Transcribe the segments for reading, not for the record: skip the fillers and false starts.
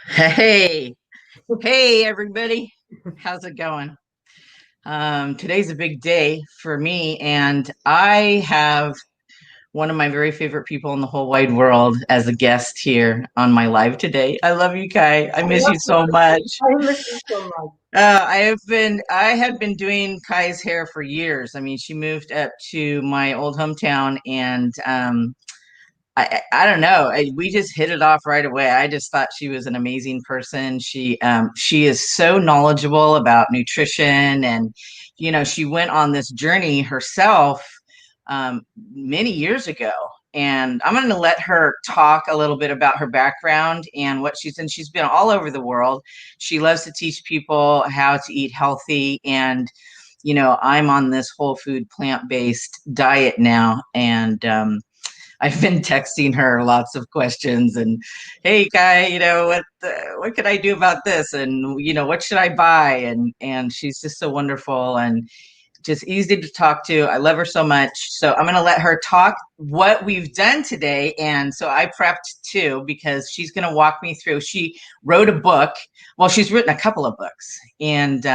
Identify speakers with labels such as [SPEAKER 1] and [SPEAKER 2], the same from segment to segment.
[SPEAKER 1] Hey, hey, everybody. How's it going? Today's a big day for me, and I have one of my very favorite people in the whole wide world as a guest here on my live today. I love you, Kai. I
[SPEAKER 2] I
[SPEAKER 1] miss
[SPEAKER 2] love
[SPEAKER 1] you
[SPEAKER 2] you.
[SPEAKER 1] so much.
[SPEAKER 2] I miss you so much.
[SPEAKER 1] I had been doing Kai's hair for years. I mean, she moved up to my old hometown, and I don't know. We just hit it off right away. I just thought she was an amazing person. She is so knowledgeable about nutrition, and she went on this journey herself many years ago. And I'm going to let her talk a little bit about her background and what she's and she's been all over the world. She loves to teach people how to eat healthy, and I'm on this whole food plant-based diet now, and I've been texting her lots of questions and, hey, Kai, what could I do about this? And what should I buy? And she's just so wonderful and just easy to talk to. I love her so much. So I'm going to let her talk what we've done today. And so I prepped too because she's going to walk me through. She wrote a book. Well, she's written a couple of books, and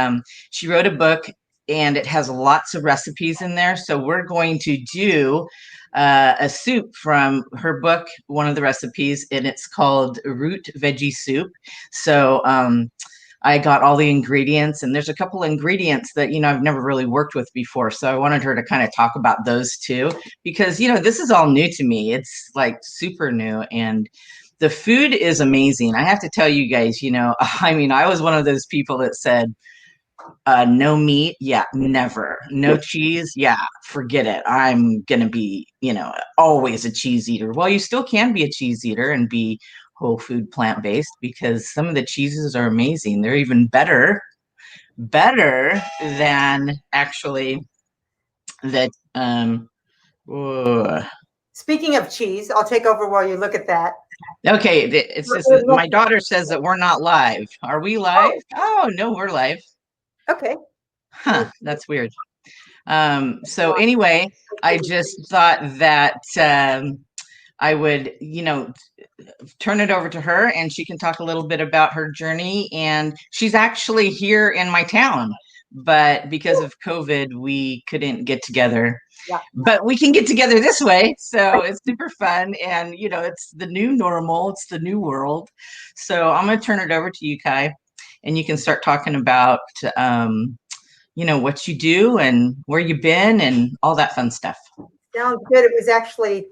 [SPEAKER 1] she wrote a book, and it has lots of recipes in there. So we're going to do a soup from her book, one of the recipes, and it's called Root Veggie Soup. So I got all the ingredients, and there's a couple ingredients that I've never really worked with before. So I wanted her to kind of talk about those too, because this is all new to me. It's like super new, and the food is amazing. I have to tell you guys, I mean, I was one of those people that said, no meat, yeah, never. No cheese, yeah, forget it. I'm gonna be, always a cheese eater. Well, you still can be a cheese eater and be whole food plant based because some of the cheeses are amazing. They're even better than actually that. uh,
[SPEAKER 2] Speaking of cheese, I'll take over while you look at that.
[SPEAKER 1] okay, it's just my daughter says that we're not live. Are we live?
[SPEAKER 2] Oh,
[SPEAKER 1] Oh no, we're live.
[SPEAKER 2] okay.
[SPEAKER 1] Huh, that's weird. So anyway, I just thought that I would, turn it over to her and she can talk a little bit about her journey. And she's actually here in my town, but because of COVID, we couldn't get together.
[SPEAKER 2] Yeah.
[SPEAKER 1] But we can get together this way. So it's super fun. And, it's the new normal, it's the new world. So I'm going to turn it over to you, Kai, and you can start talking about what you do and where you've been and all that fun stuff.
[SPEAKER 2] Sounds good. It was actually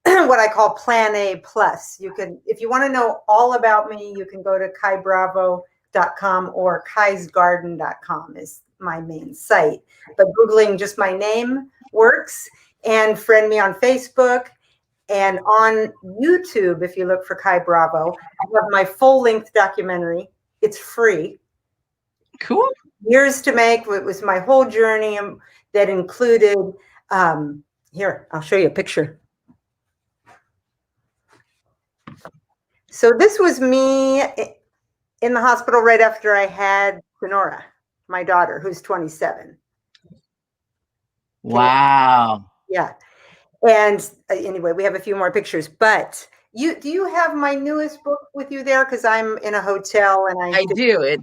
[SPEAKER 2] what I call Plan A plus. You can, if you want to know all about me, you can go to kaibravo.com or kaisgarden.com is my main site. But Googling just my name works, and friend me on Facebook. And on YouTube, if you look for Kai Bravo, I have my full-length documentary. It's free.
[SPEAKER 1] Cool.
[SPEAKER 2] Years to make. It was my whole journey that included, here, I'll show you a picture. So this was me in the hospital right after I had Sonora, my daughter, who's 27.
[SPEAKER 1] Wow.
[SPEAKER 2] Yeah. And anyway, we have a few more pictures, but do you have my newest book with you there? Because I'm in a hotel and
[SPEAKER 1] I do.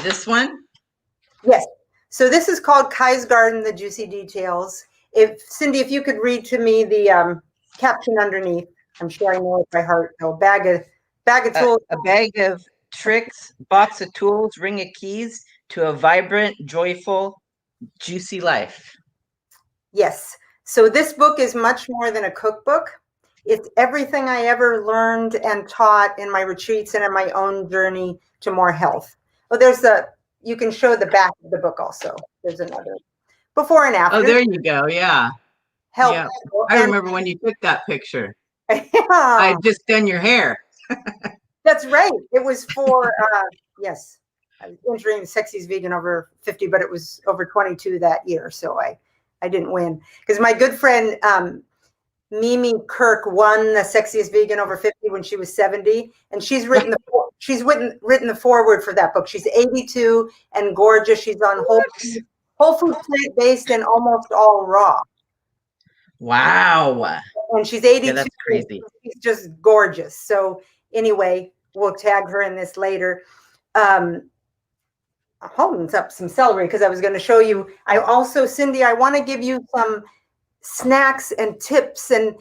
[SPEAKER 1] This one?
[SPEAKER 2] Yes. So this is called Kai's Garden, The Juicy Details. Cindy, if you could read to me the caption underneath. I'm sure I know it by heart. A bag of tools.
[SPEAKER 1] A bag of tricks, box of tools, ring of keys to a vibrant, joyful, juicy life.
[SPEAKER 2] Yes. So this book is much more than a cookbook. It's everything I ever learned and taught in my retreats and in my own journey to more health. Oh, you can show the back of the book also. There's another before and after.
[SPEAKER 1] Oh, there you go. Yeah.
[SPEAKER 2] Help.
[SPEAKER 1] Yeah. I remember when you took that picture.
[SPEAKER 2] Yeah.
[SPEAKER 1] I had just done your hair.
[SPEAKER 2] That's right. It was for, yes, I was entering Sexiest Vegan over 50, but it was over 22 that year. So I didn't win because my good friend, Mimi Kirk won the Sexiest Vegan over 50 when she was 70. And she's written the foreword for that book. She's 82 and gorgeous. She's on whole food plant-based and almost all raw.
[SPEAKER 1] Wow.
[SPEAKER 2] And she's 82.
[SPEAKER 1] Yeah, that's crazy.
[SPEAKER 2] She's just gorgeous. So Anyway, we'll tag her in this later. Holding up some celery because I was going to show you. I also, Cindy, I want to give you some snacks and tips and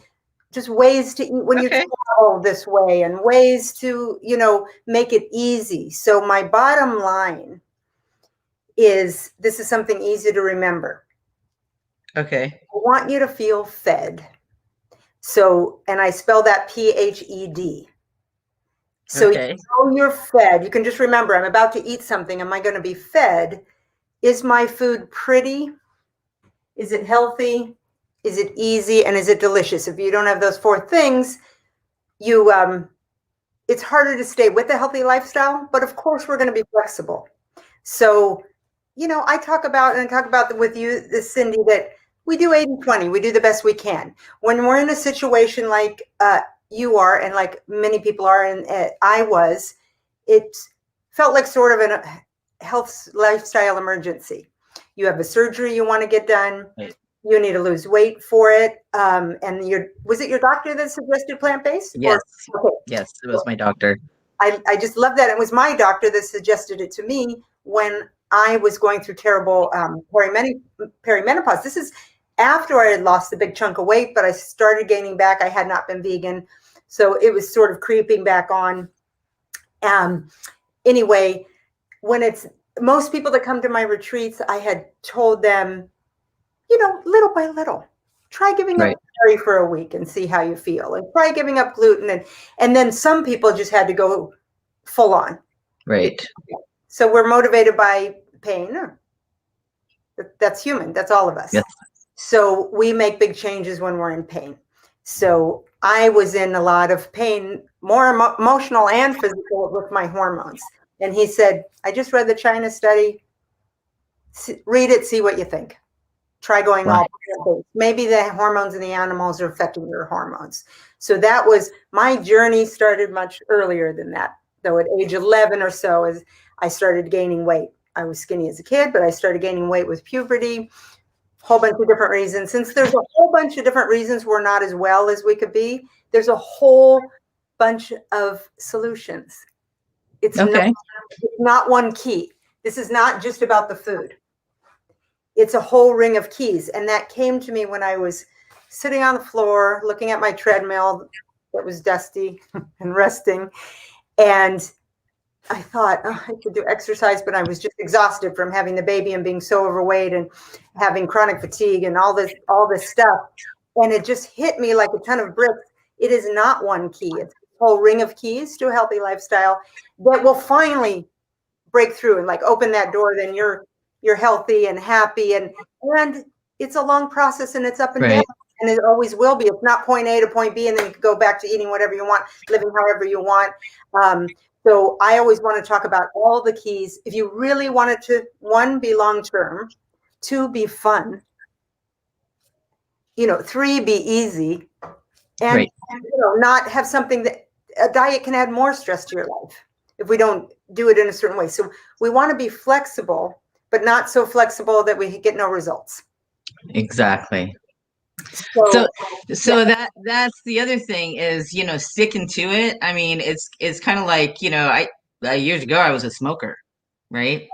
[SPEAKER 2] just ways to eat when you travel this way, and ways to, make it easy. So my bottom line is, this is something easy to remember.
[SPEAKER 1] Okay.
[SPEAKER 2] I want you to feel fed. So, and I spell that P-H-E-D. So you're fed. You can just remember, I'm about to eat something. Am I going to be fed? Is my food pretty? Is it healthy? Is it easy? And is it delicious? If you don't have those 4 things, it's harder to stay with a healthy lifestyle. But of course, we're going to be flexible. So, I talk about with you, Cindy, that we do 80-20. We do the best we can. When we're in a situation like you are, and like many people are, and I was, it felt like sort of a health lifestyle emergency. You have a surgery you want to get done.
[SPEAKER 1] Right.
[SPEAKER 2] You need to lose weight for it. And was it your doctor that suggested plant-based?
[SPEAKER 1] Yes. Yes, it was my doctor.
[SPEAKER 2] I just love that. It was my doctor that suggested it to me when I was going through terrible perimenopause. This is after I had lost a big chunk of weight, but I started gaining back. I had not been vegan, so it was sort of creeping back on. Anyway, when it's most people that come to my retreats, I had told them, little by little, try giving up dairy for a week and see how you feel, and try giving up gluten. And then some people just had to go full on. Right. So we're motivated by pain. That's human. That's all of us. Yes. So we make big changes when we're in pain. So I was in a lot of pain, more emotional and physical, with my hormones. And he said, I just read the China study. Read it, see what you think. Try going all plant-based. Maybe the hormones in the animals are affecting your hormones. So that was, my journey started much earlier than that. Though at age 11 or so, as I started gaining weight. I was skinny as a kid, but I started gaining weight with puberty. Whole bunch of different reasons. Since there's a whole bunch of different reasons we're not as well as we could be, there's a whole bunch of solutions. It's not one key. This is not just about the food. It's a whole ring of keys. And that came to me when I was sitting on the floor, looking at my treadmill that was dusty and resting. And I thought, I could do exercise, but I was just exhausted from having the baby and being so overweight and having chronic fatigue and all this stuff. And it just hit me like a ton of bricks. It is not one key. It's a whole ring of keys to a healthy lifestyle that will finally break through and like open that door. Then you're healthy and happy. And it's a long process, and it's up and down. And it always will be. It's not point A to point B, and then you can go back to eating whatever you want, living however you want. So I always want to talk about all the keys. If you really wanted to, 1, be long-term, 2, be fun, 3, be easy, and not have something that a diet can add more stress to your life if we don't do it in a certain way. So we want to be flexible, but not so flexible that we get no results. Exactly.
[SPEAKER 1] So that's the other thing is, sticking to it. I mean, it's kind of like, years ago I was a smoker, right?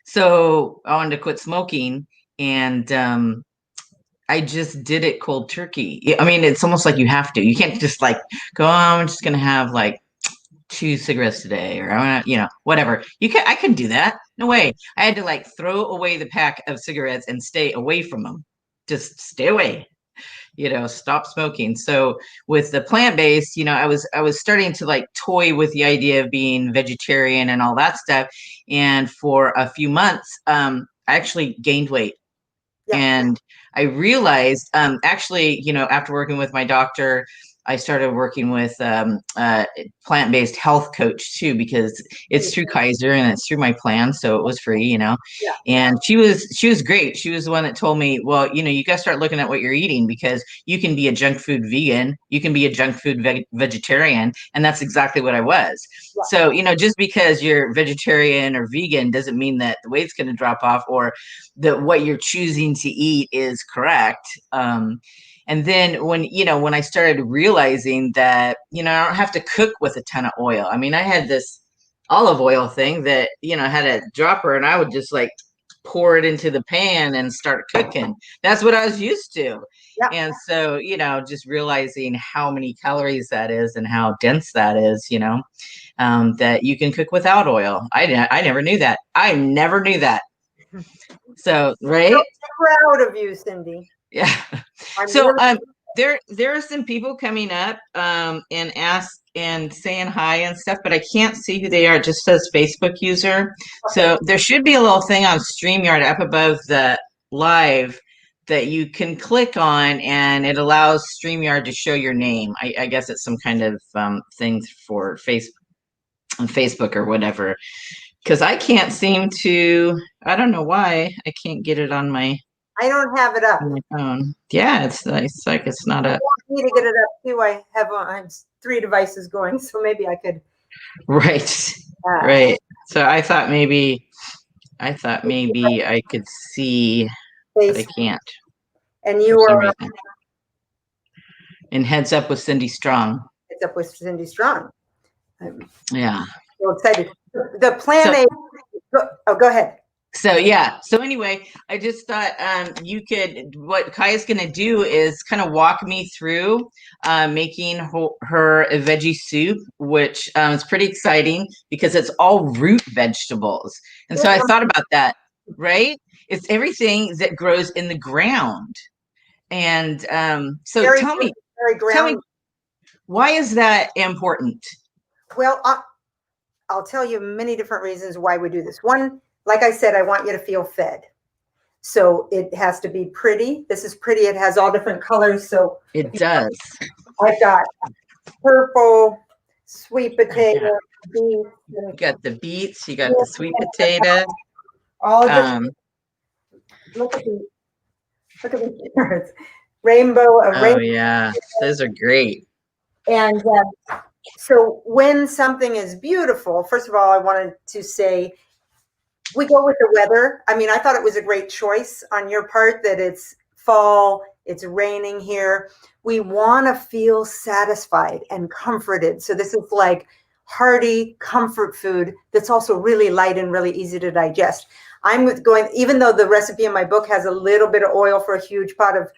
[SPEAKER 1] So I wanted to quit smoking, and I just did it cold turkey. I mean, it's almost like you have to. You can't just like go, oh, I'm just gonna have like 2 cigarettes today, or I want to, whatever. I couldn't do that. No way. I had to like throw away the pack of cigarettes and stay away from them. Just stay away. Stop smoking. So with the plant-based, I was starting to like toy with the idea of being vegetarian and all that stuff. And for a few months, I actually gained weight. Yeah. And I realized, actually, after working with my doctor, I started working with plant-based health coach too, because it's through Kaiser and it's through my plan, so it was free, Yeah. And she was great. She was the one that told me, well, you got to start looking at what you're eating, because you can be a junk food vegan, you can be a junk food vegetarian, and that's exactly what I was. Yeah. So just because you're vegetarian or vegan doesn't mean that the weight's going to drop off, or that what you're choosing to eat is correct. And then when I started realizing that, I don't have to cook with a ton of oil. I mean, I had this olive oil thing that, had a dropper, and I would just like pour it into the pan and start cooking. That's what I was used to.
[SPEAKER 2] Yeah.
[SPEAKER 1] And so, just realizing how many calories that is and how dense that is, that you can cook without oil. I never knew that. I never knew that. So, right?
[SPEAKER 2] So proud of you, Cindy.
[SPEAKER 1] Yeah. So, there are some people coming up and ask and saying hi and stuff, but I can't see who they are. It just says Facebook user. Okay. So there should be a little thing on StreamYard up above the live that you can click on, and it allows StreamYard to show your name. I guess it's some kind of thing for Facebook or whatever. Because I can't seem to, I don't know why I can't get it on my.
[SPEAKER 2] I don't have it up.
[SPEAKER 1] On my phone. Yeah, it's like it's not up.
[SPEAKER 2] I want me to get it up too. I have 3 devices going, so maybe I could.
[SPEAKER 1] Right, right. So I thought maybe I could see, but I can't.
[SPEAKER 2] And you are.
[SPEAKER 1] And Heads Up with Cindy Strong.
[SPEAKER 2] Heads Up with Cindy Strong.
[SPEAKER 1] Yeah.
[SPEAKER 2] So excited. The plan A. Go ahead.
[SPEAKER 1] So yeah. So anyway, I just thought what Kai is going to do is kind of walk me through making her a veggie soup, which is pretty exciting because it's all root vegetables. And so I thought about that, right? It's everything that grows in the ground. And so tell me, why is that important?
[SPEAKER 2] Well, I'll tell you many different reasons why we do this. One, like I said, I want you to feel fed. So it has to be pretty. This is pretty. It has all different colors. So
[SPEAKER 1] it does.
[SPEAKER 2] I've got purple, sweet potato, beets.
[SPEAKER 1] You got the beets. You got the sweet potato.
[SPEAKER 2] All look at the carrots. Rainbow.
[SPEAKER 1] Yeah, those are great.
[SPEAKER 2] And so when something is beautiful, first of all, I wanted to say, we go with the weather. I mean, I thought it was a great choice on your part that it's fall, it's raining here. We want to feel satisfied and comforted. So this is like hearty comfort food that's also really light and really easy to digest. Even though the recipe in my book has a little bit of oil for a huge pot of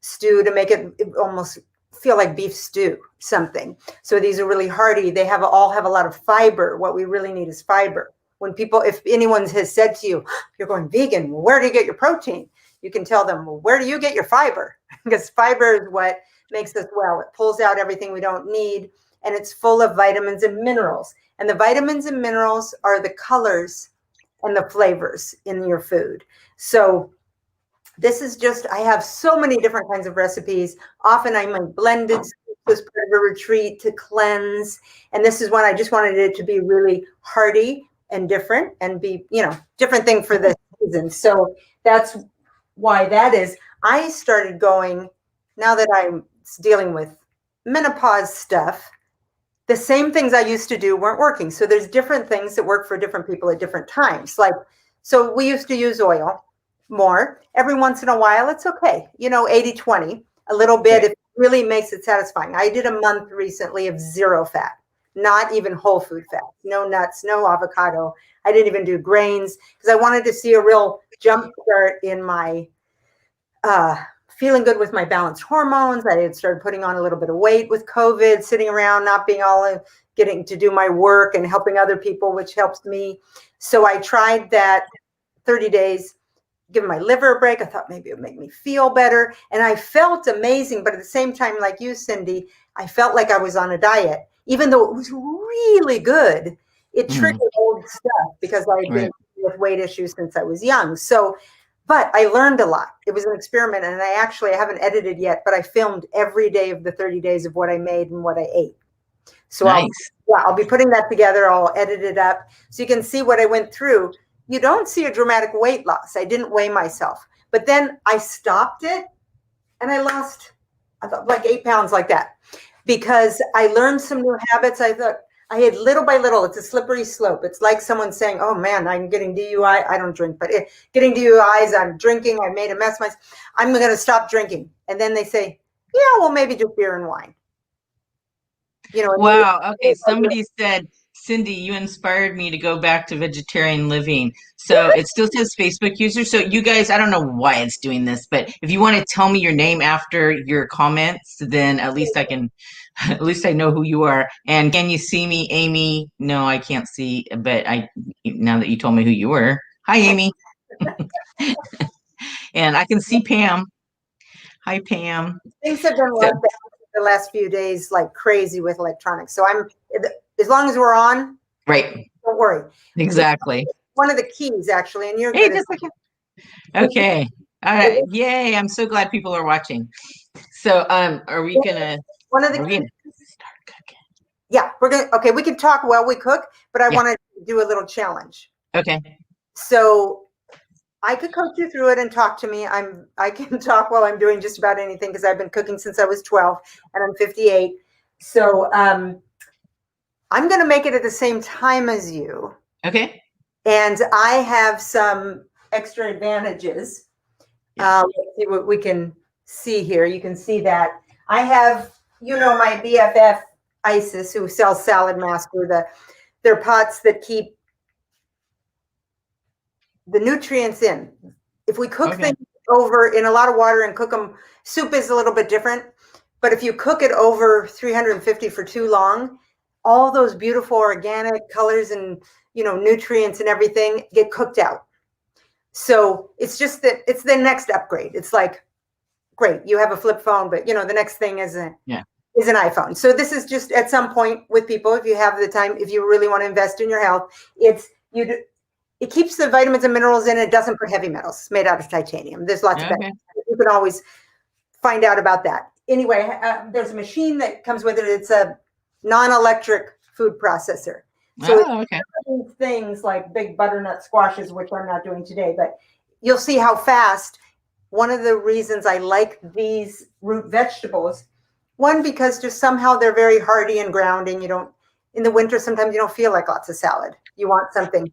[SPEAKER 2] stew to make it almost feel like beef stew something. So these are really hearty. They all have a lot of fiber. What we really need is fiber. If anyone has said to you, you're going vegan, well, where do you get your protein? You can tell them, well, where do you get your fiber? Because fiber is what makes us well. It pulls out everything we don't need, and it's full of vitamins and minerals. And the vitamins and minerals are the colors and the flavors in your food. So this is I have so many different kinds of recipes. Often I make blended soups as part of a retreat to cleanse. And this is one I just wanted it to be really hearty and different and be, different thing for the season. So that's why that is. I started going, now that I'm dealing with menopause stuff, the same things I used to do weren't working. So there's different things that work for different people at different times. So we used to use oil more. Every once in a while, it's okay. 80-20, a little bit. It really makes it satisfying. I did a month recently of 0 fat. Not even whole food fat, no nuts, no avocado. I didn't even do grains because I wanted to see a real jump start in my feeling good with my balanced hormones. I had started putting on a little bit of weight with COVID, sitting around, not being getting to do my work and helping other people, which helps me. So I tried that 30 days, give my liver a break. I thought maybe it would make me feel better. And I felt amazing. But at the same time, like you, Cindy, I felt like I was on a diet. Even though it was really good, it triggered old stuff because I've been with weight issues since I was young. So, but I learned a lot. It was an experiment, and I haven't edited yet, but I filmed every day of the 30 days of what I made and what I ate. So I'll be putting that together. I'll edit it up so you can see what I went through. You don't see a dramatic weight loss. I didn't weigh myself, but then I stopped it and I thought like 8 pounds like that. Because I learned some new habits. I thought I had little by little, it's a slippery slope. It's like someone saying, oh man, I'm getting DUI. I don't drink, but getting DUIs, I'm drinking. I made a mess. I'm going to stop drinking. And then they say, Yeah, well, maybe just beer and wine. You know,
[SPEAKER 1] Wow. Okay. Somebody said, Cindy, you inspired me to go back to vegetarian living. So it still says Facebook user. So you guys, I don't know why it's doing this, but if you want to tell me your name after your comments, then at least I can, at least I know who you are. And can you see me, Amy? No, I can't see, but now that you told me who you were. Hi, Amy. And I can see Pam. Hi, Pam.
[SPEAKER 2] things have been
[SPEAKER 1] So,
[SPEAKER 2] locked down the last few days like crazy with electronics. So I'm, as long as we're on,
[SPEAKER 1] right.
[SPEAKER 2] don't worry.
[SPEAKER 1] Exactly.
[SPEAKER 2] One of the keys, actually, and you're
[SPEAKER 1] Hey,
[SPEAKER 2] good.
[SPEAKER 1] just a second. Okay. All right. Yay. I'm so glad people are watching. So, are we gonna,
[SPEAKER 2] One of the
[SPEAKER 1] we're
[SPEAKER 2] keys,
[SPEAKER 1] gonna start cooking?
[SPEAKER 2] yeah, we're gonna, okay, we can talk while we cook, but I
[SPEAKER 1] Yeah.
[SPEAKER 2] want to do a little challenge.
[SPEAKER 1] Okay.
[SPEAKER 2] So I could coach you through it and talk to me. I can talk while I'm doing just about anything because I've been cooking since I was 12 and I'm 58. So I'm going to make it at the same time as you.
[SPEAKER 1] Okay.
[SPEAKER 2] And I have some extra advantages.
[SPEAKER 1] Yeah.
[SPEAKER 2] Let's see what we can see here. You can see that I have, you know, my BFF Isis, who sells Salad Master. They're pots that keep the nutrients in. If we cook
[SPEAKER 1] Okay.
[SPEAKER 2] things over in a lot of water and cook them, soup is a little bit different. But if you cook it over 350 for too long, all those beautiful organic colors and, you know, nutrients and everything get cooked out. So it's just that it's the next upgrade. It's like, great, you have a flip phone, but you know, the next thing is an iPhone. So this is just at some point with people, if you have the time, if you really want to invest in your health, it keeps the vitamins and minerals in. It doesn't put heavy metals. It's made out of titanium. There's lots of benefits. You can always find out about that. Anyway, there's a machine that comes with it. It's a non-electric food processor. So it's things like big butternut squashes, which I'm not doing today, but you'll see how fast. One of the reasons I like these root vegetables, one, because just somehow they're very hearty and grounding. You don't, in the winter, sometimes you don't feel like lots of salad. You want something,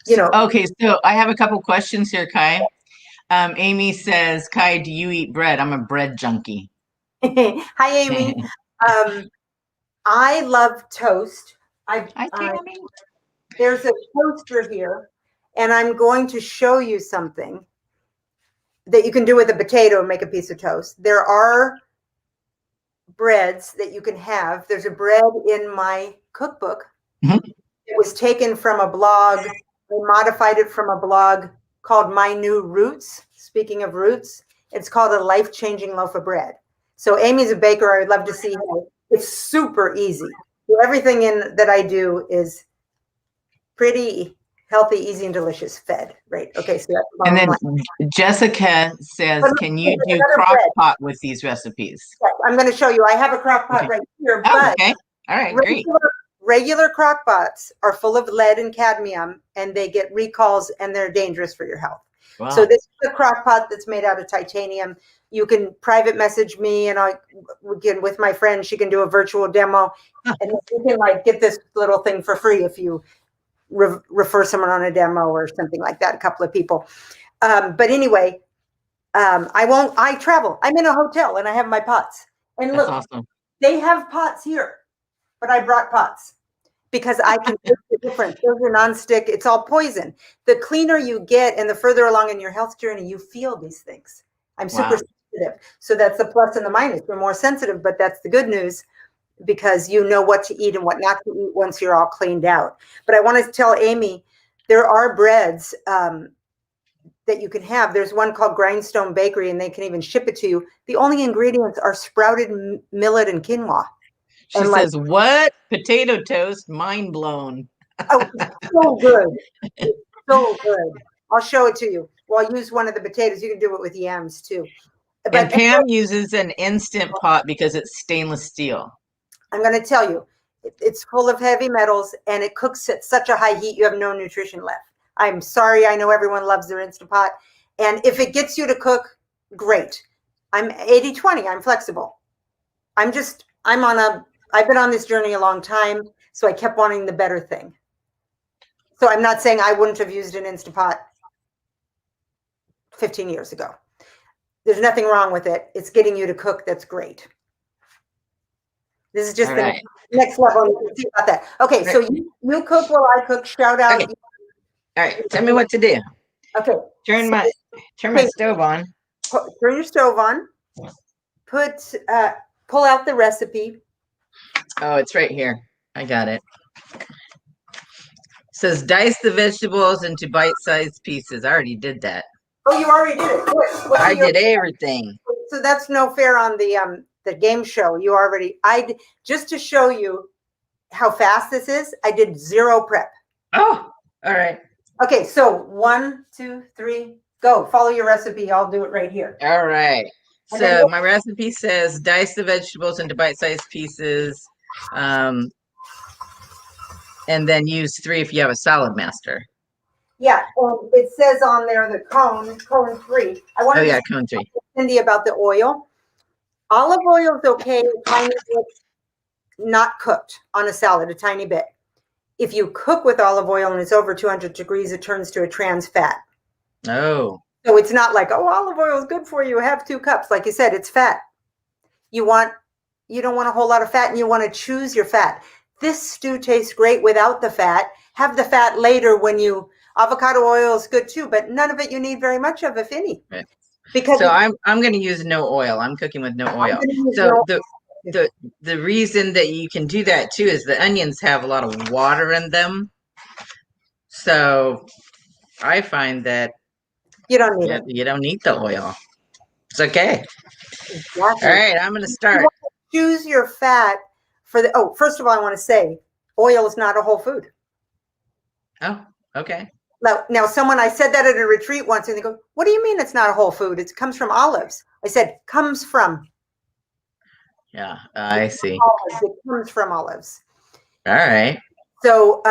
[SPEAKER 2] you know.
[SPEAKER 1] Okay, so I have a couple questions here, Kai. Amy says, Kai, do you eat bread? I'm a bread junkie.
[SPEAKER 2] Hi, Amy. I love toast.
[SPEAKER 1] Hi, Tammy.
[SPEAKER 2] There's a toaster here, and I'm going to show you something that you can do with a potato and make a piece of toast. There are breads that you can have. There's a bread in my cookbook. It was taken from a blog. I modified it from a blog called My New Roots. Speaking of roots, it's called A Life-Changing Loaf of Bread. So Amy's a baker. I would love to see her. It's super easy. So everything in that I do is pretty healthy, easy, and delicious fed, right? Okay, so that's
[SPEAKER 1] and then Jessica says, can you do crock pot with these recipes?
[SPEAKER 2] Yes, I'm going to show you. I have a crock pot right here.
[SPEAKER 1] Oh, okay. All right, great.
[SPEAKER 2] Regular crock pots are full of lead and cadmium, and they get recalls, and they're dangerous for your health. Wow. So this is a crock pot that's made out of titanium. You can private message me, and we can, with my friend, she can do a virtual demo, and you can like get this little thing for free if you refer someone on a demo or something like that, a couple of people. But anyway, I travel. I'm in a hotel and I have my pots. And look, awesome. They have pots here, but I brought pots because I can make the difference. Those are nonstick. It's all poison. The cleaner you get and the further along in your health journey, you feel these things. I'm super sensitive. So that's the plus and the minus. We're more sensitive, but that's the good news, because you know what to eat and what not to eat once you're all cleaned out. But I want to tell Amy, there are breads that you can have. There's one called Grindstone Bakery, and they can even ship it to you. The only ingredients are sprouted millet and quinoa.
[SPEAKER 1] She says, what? Potato toast? Mind blown.
[SPEAKER 2] Oh, so good. So good. I'll show it to you. Well, I'll use one of the potatoes. You can do it with yams too.
[SPEAKER 1] But and Pam uses an Instant Pot because it's stainless steel.
[SPEAKER 2] I'm going to tell you, it's full of heavy metals, and it cooks at such a high heat, you have no nutrition left. I'm sorry. I know everyone loves their Instant Pot. And if it gets you to cook, great. I'm 80-20. I'm flexible. I've been on this journey a long time, so I kept wanting the better thing. So I'm not saying I wouldn't have used an Instant Pot 15 years ago. There's nothing wrong with it. It's getting you to cook. That's great. This is just
[SPEAKER 1] All
[SPEAKER 2] the
[SPEAKER 1] right.
[SPEAKER 2] next level. You can see about that. Okay, so you cook while I cook. Shout out.
[SPEAKER 1] Okay. All right. Tell me what to do.
[SPEAKER 2] Okay.
[SPEAKER 1] Turn
[SPEAKER 2] So,
[SPEAKER 1] my stove on.
[SPEAKER 2] Turn your stove on. Pull out the recipe.
[SPEAKER 1] Oh, it's right here. I got it. Says dice the vegetables into bite-sized pieces. I already did that.
[SPEAKER 2] Oh, you already did it. Good.
[SPEAKER 1] I did everything.
[SPEAKER 2] So that's no fair on the game show. You already. Just to show you how fast this is. I did 0 prep.
[SPEAKER 1] Oh, all right.
[SPEAKER 2] Okay, so 1, 2, 3, go. Follow your recipe. I'll do it right here.
[SPEAKER 1] All right. So my recipe says dice the vegetables into bite-sized pieces, and then use 3 if you have a salad master.
[SPEAKER 2] Yeah, it says on there the cone 3. I want to
[SPEAKER 1] cone 3.
[SPEAKER 2] Cindy about the oil. Olive oil is okay, a tiny bit, not cooked on a salad, a tiny bit. If you cook with olive oil and it's over 200 degrees, it turns to a trans fat.
[SPEAKER 1] Oh.
[SPEAKER 2] So it's not like, oh, olive oil is good for you. Have 2 cups. Like you said, it's fat. You don't want a whole lot of fat, and you want to choose your fat. This stew tastes great without the fat. Have the fat later when avocado oil is good too, but none of it you need very much of, if any.
[SPEAKER 1] Right.
[SPEAKER 2] Because
[SPEAKER 1] so I'm going to use no oil. I'm cooking with no oil. So the reason that you can do that too is the onions have a lot of water in them. So I find that
[SPEAKER 2] you don't need it.
[SPEAKER 1] You don't need the oil. It's okay.
[SPEAKER 2] Exactly.
[SPEAKER 1] All right, I'm going to start.
[SPEAKER 2] Choose your fat first of all, I want to say oil is not a whole food.
[SPEAKER 1] Oh, okay.
[SPEAKER 2] Now, I said that at a retreat once, and they go, what do you mean it's not a whole food? It comes from olives. I said, comes from.
[SPEAKER 1] Yeah, I see.
[SPEAKER 2] Olives. It comes from olives.
[SPEAKER 1] All right.
[SPEAKER 2] So,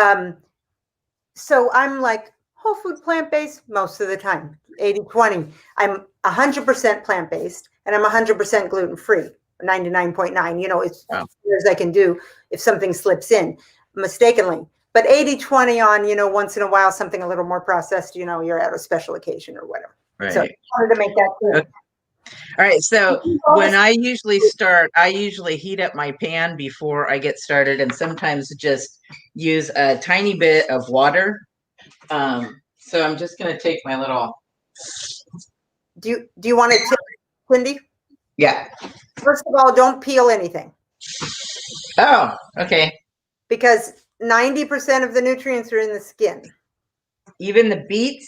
[SPEAKER 2] so I'm like whole food plant-based most of the time, 80-20. I'm 100% plant-based, and I'm 100% gluten-free, 99.9. It's as far as I can do if something slips in mistakenly. But 80-20 on, once in a while, something a little more processed, you're at a special occasion or whatever.
[SPEAKER 1] Right.
[SPEAKER 2] So I wanted to make that clear.
[SPEAKER 1] Okay. All right. So when I usually start, I usually heat up my pan before I get started, and sometimes just use a tiny bit of water. So I'm just going to take my little.
[SPEAKER 2] Do you want to tip, Cindy?
[SPEAKER 1] Yeah.
[SPEAKER 2] First of all, don't peel anything.
[SPEAKER 1] Oh, okay.
[SPEAKER 2] Because 90% of the nutrients are in the skin.
[SPEAKER 1] Even the beets?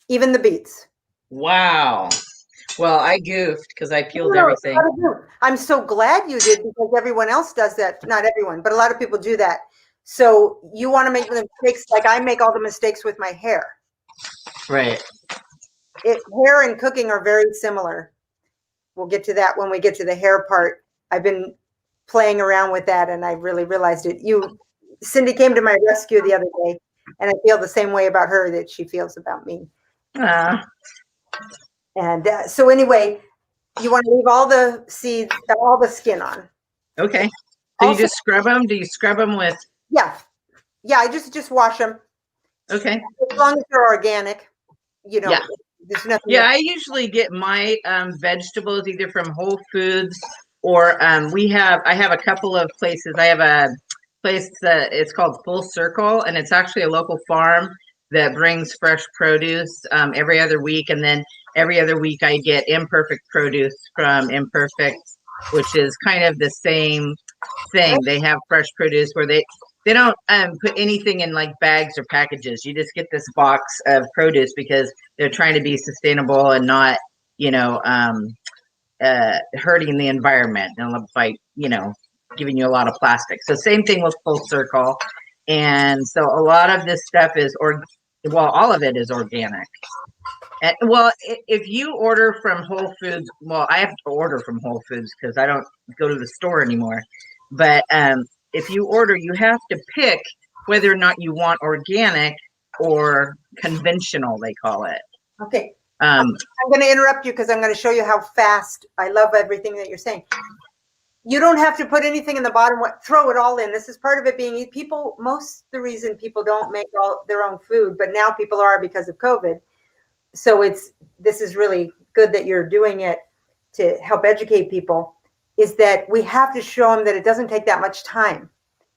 [SPEAKER 2] Even the beets.
[SPEAKER 1] Wow. Well, I goofed because I peeled everything.
[SPEAKER 2] I'm so glad you did, because everyone else does that. Not everyone, but a lot of people do that. So you want to make the mistakes like I make all the mistakes with my hair.
[SPEAKER 1] Right.
[SPEAKER 2] Hair and cooking are very similar. We'll get to that when we get to the hair part. I've been playing around with that, and I really realized it. Cindy came to my rescue the other day, and I feel the same way about her that she feels about me. And so anyway, you want to leave all the seeds, all the skin on.
[SPEAKER 1] Okay. So also, you just scrub them? Do you scrub them with?
[SPEAKER 2] Yeah. I just wash them.
[SPEAKER 1] Okay.
[SPEAKER 2] As long as they're organic,
[SPEAKER 1] Yeah.
[SPEAKER 2] There's nothing.
[SPEAKER 1] Yeah, I usually get my vegetables either from Whole Foods or I have a couple of places. I have a place that it's called Full Circle, and it's actually a local farm that brings fresh produce every other week, and then every other week I get Imperfect produce from Imperfect, which is kind of the same thing. They have fresh produce where they don't put anything in like bags or packages. You just get this box of produce because they're trying to be sustainable and not, hurting the environment and by, giving you a lot of plastic. So same thing with Full Circle. And so a lot of this stuff is, all of it is organic. And, if you order from Whole Foods, I have to order from Whole Foods because I don't go to the store anymore. But if you order, you have to pick whether or not you want organic or conventional, they call it.
[SPEAKER 2] Okay. I'm going to interrupt you because I'm going to show you how fast. I love everything that you're saying. You don't have to put anything in the bottom. Throw it all in. This is part of it being people. The reason people don't make all their own food, but now people are because of COVID. So this is really good that you're doing it to help educate people, is that we have to show them that it doesn't take that much time.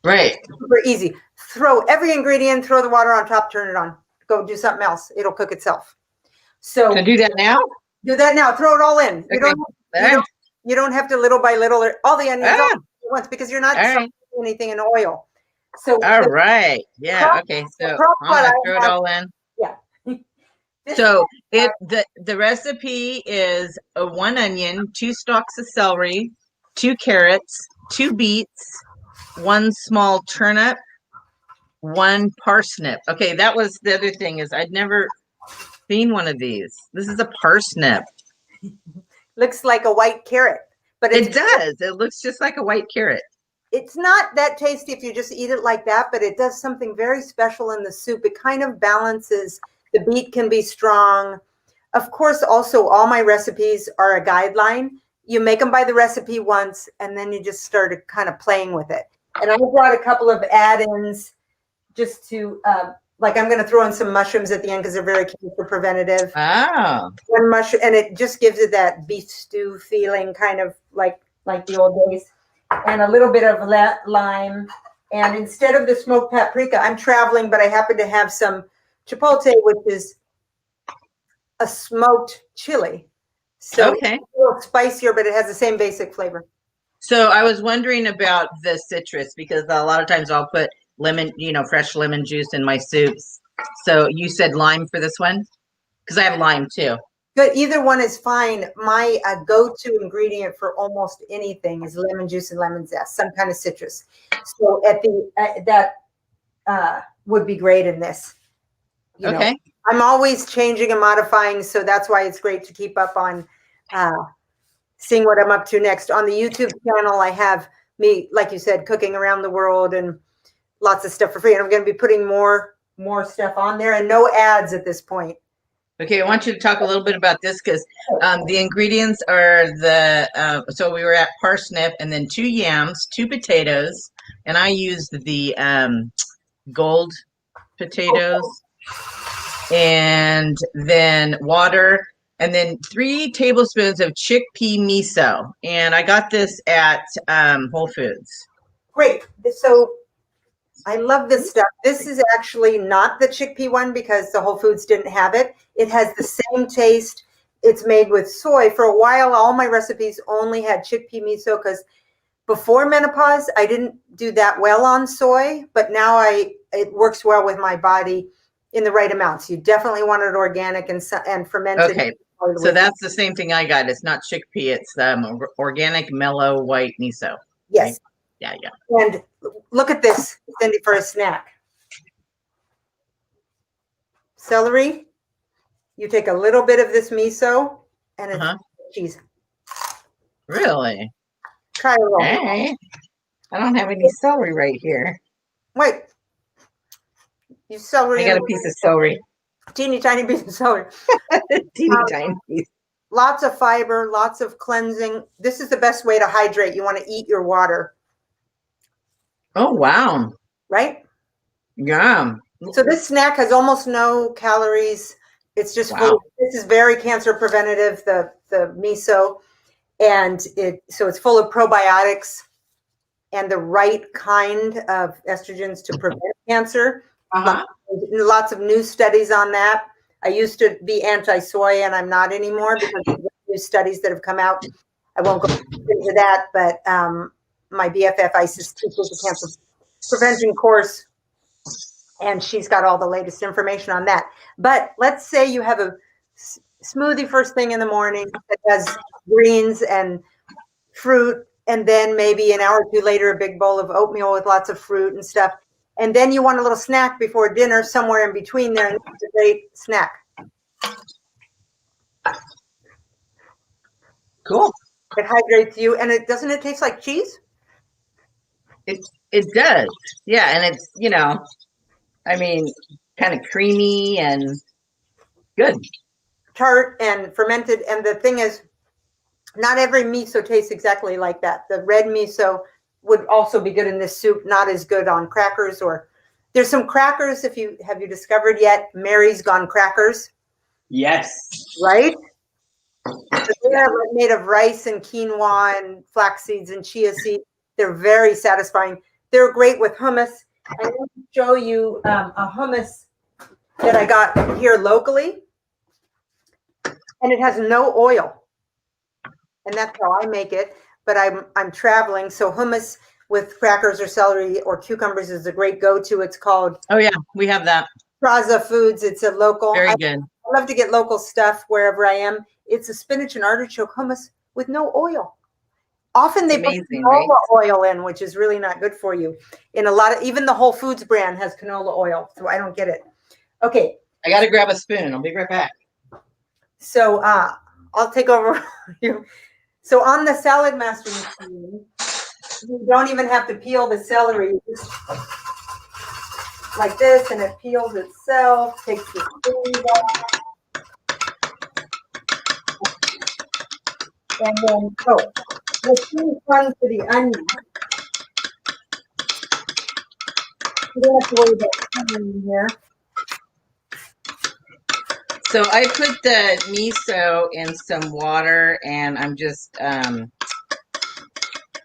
[SPEAKER 1] Right.
[SPEAKER 2] It's super easy. Throw every ingredient, throw the water on top, turn it on. Go do something else. It'll cook itself. So
[SPEAKER 1] do that now.
[SPEAKER 2] Do that now. Throw it all in.
[SPEAKER 1] Okay.
[SPEAKER 2] You don't have to little by little or all the onions all at once, because you're not
[SPEAKER 1] right.
[SPEAKER 2] anything in oil. So
[SPEAKER 1] all right. Yeah. Okay. So I'm gonna throw it all in.
[SPEAKER 2] Yeah.
[SPEAKER 1] So the recipe is 1 onion, 2 stalks of celery, 2 carrots, 2 beets, 1 small turnip, 1 parsnip. Okay, that was the other thing, is I'd never seen one of these. This is a parsnip.
[SPEAKER 2] Looks like a white carrot, but
[SPEAKER 1] it does. It looks just like a white carrot.
[SPEAKER 2] It's not that tasty if you just eat it like that, but it does something very special in the soup. It kind of balances. The beet can be strong. Of course, also all my recipes are a guideline. You make them by the recipe once, and then you just start kind of playing with it. And I brought a couple of add-ins just to, like I'm going to throw in some mushrooms at the end because they're very cancer preventative.
[SPEAKER 1] Oh.
[SPEAKER 2] One mushroom, and it just gives it that beef stew feeling, kind of like the old days. And a little bit of lime. And instead of the smoked paprika, I'm traveling, but I happen to have some chipotle, which is a smoked chili. So
[SPEAKER 1] okay.
[SPEAKER 2] It's a little spicier, but it has the same basic flavor.
[SPEAKER 1] So I was wondering about the citrus, because a lot of times I'll put lemon, fresh lemon juice in my soups. So you said lime for this one? Because I have lime too.
[SPEAKER 2] But either one is fine. My go-to ingredient for almost anything is lemon juice and lemon zest, some kind of citrus. So that would be great in this.
[SPEAKER 1] Okay.
[SPEAKER 2] I'm always changing and modifying, so that's why it's great to keep up on seeing what I'm up to next. On the YouTube channel, I have me, like you said, cooking around the world and lots of stuff for free. And I'm going to be putting more stuff on there, and no ads at this point.
[SPEAKER 1] Okay, I want you to talk a little bit about this, because the ingredients are so we were at parsnip, and then 2 yams, 2 potatoes, and I used the gold potatoes, and then water, and then 3 tablespoons of chickpea miso. And I got this at Whole Foods.
[SPEAKER 2] Great. So I love this stuff. This is actually not the chickpea one because the Whole Foods didn't have it. It has the same taste. It's made with soy. For a while, all my recipes only had chickpea miso because before menopause, I didn't do that well on soy, but now it works well with my body in the right amounts. You definitely want it organic and fermented.
[SPEAKER 1] Okay, so that's the same thing I got. It's not chickpea. It's organic mellow white miso.
[SPEAKER 2] Yes.
[SPEAKER 1] Okay? Yeah.
[SPEAKER 2] And look at this, Cindy, for a snack. Celery. You take a little bit of this miso and it's cheese.
[SPEAKER 1] Really?
[SPEAKER 2] Try a roll.
[SPEAKER 1] Hey, I don't have any celery right here.
[SPEAKER 2] Wait. You celery.
[SPEAKER 1] I got a piece of celery.
[SPEAKER 2] Teeny tiny piece of celery.
[SPEAKER 1] Teeny tiny piece.
[SPEAKER 2] Lots of fiber, lots of cleansing. This is the best way to hydrate. You want to eat your water.
[SPEAKER 1] Oh, wow.
[SPEAKER 2] Right?
[SPEAKER 1] Yeah.
[SPEAKER 2] So this snack has almost no calories. It's just this is very cancer preventative, the miso, and it's full of probiotics and the right kind of estrogens to prevent cancer. Lots of new studies on that. I used to be anti-soy, and I'm not anymore because of the new studies that have come out. I won't go into that, but my BFF Isis teaches a cancer prevention course, and she's got all the latest information on that. But let's say you have a smoothie first thing in the morning that has greens and fruit, and then maybe an hour or two later, a big bowl of oatmeal with lots of fruit and stuff. And then you want a little snack before dinner, somewhere in between there, and it's a great snack.
[SPEAKER 1] Cool.
[SPEAKER 2] It hydrates you, and doesn't it taste like cheese?
[SPEAKER 1] It does. Yeah, and it's, kind of creamy and good.
[SPEAKER 2] Tart and fermented. And the thing is, not every miso tastes exactly like that. The red miso would also be good in this soup, not as good on crackers. Or there's some crackers, have you discovered yet? Mary's Gone crackers.
[SPEAKER 1] Yes.
[SPEAKER 2] Right? They're made of rice and quinoa and flax seeds and chia seeds. They're very satisfying. They're great with hummus. I want to show you a hummus that I got here locally, and it has no oil, and that's how I make it. But I'm traveling, so hummus with crackers or celery or cucumbers is a great go-to. It's called
[SPEAKER 1] Oh yeah, we have that.
[SPEAKER 2] Praza Foods. It's a local.
[SPEAKER 1] Very good.
[SPEAKER 2] I love to get local stuff wherever I am. It's a spinach and artichoke hummus with no oil. Often they put canola oil in, which is really not good for you. In a lot of, even the Whole Foods brand has canola oil, so I don't get it. Okay.
[SPEAKER 1] I got to grab a spoon. I'll be right back.
[SPEAKER 2] So I'll take over you. So on the Salad Master machine, you don't even have to peel the celery. Just like this, and it peels itself, takes the skin off. And then, let's do fun for the onion. You don't have to worry about onion here.
[SPEAKER 1] So I put the miso in some water, and I'm just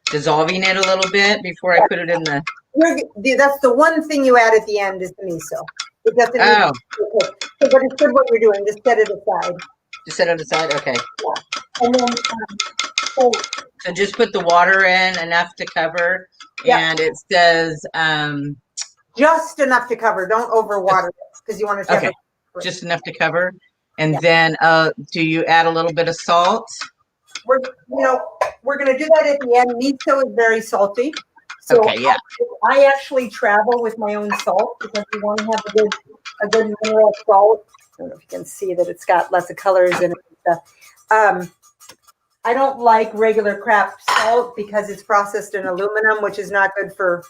[SPEAKER 1] dissolving it a little bit before I put it in the.
[SPEAKER 2] That's the one thing you add at the end is the miso. It doesn't.
[SPEAKER 1] Oh.
[SPEAKER 2] So, but it's good what you're doing. Just set it aside.
[SPEAKER 1] Just set it aside. Okay.
[SPEAKER 2] Yeah. And then.
[SPEAKER 1] So just put the water in enough to cover, and it says
[SPEAKER 2] just enough to cover. Don't overwater it because you want to.
[SPEAKER 1] Okay, just enough to cover, and then do you add a little bit of salt?
[SPEAKER 2] We're going to do that at the end. Miso is very salty, so
[SPEAKER 1] okay, yeah.
[SPEAKER 2] I actually travel with my own salt because we want to have a good mineral salt. I don't know if you can see that it's got lots of colors in it and stuff. I don't like regular craft salt because it's processed in aluminum, which is not good for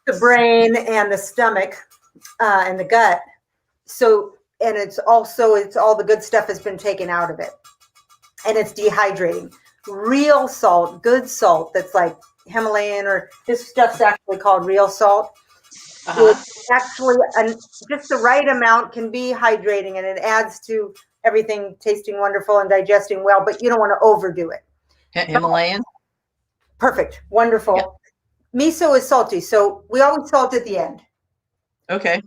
[SPEAKER 2] the brain and the stomach and the gut. So, and it's all the good stuff has been taken out of it, and it's dehydrating. Real salt, good salt that's like Himalayan, or this stuff's actually called real salt. It's actually just the right amount can be hydrating, and it adds to everything tasting wonderful and digesting well, but you don't want to overdo it.
[SPEAKER 1] Himalayan?
[SPEAKER 2] Perfect. Wonderful. Yeah. Miso is salty, so we always salt at the end.
[SPEAKER 1] Okay.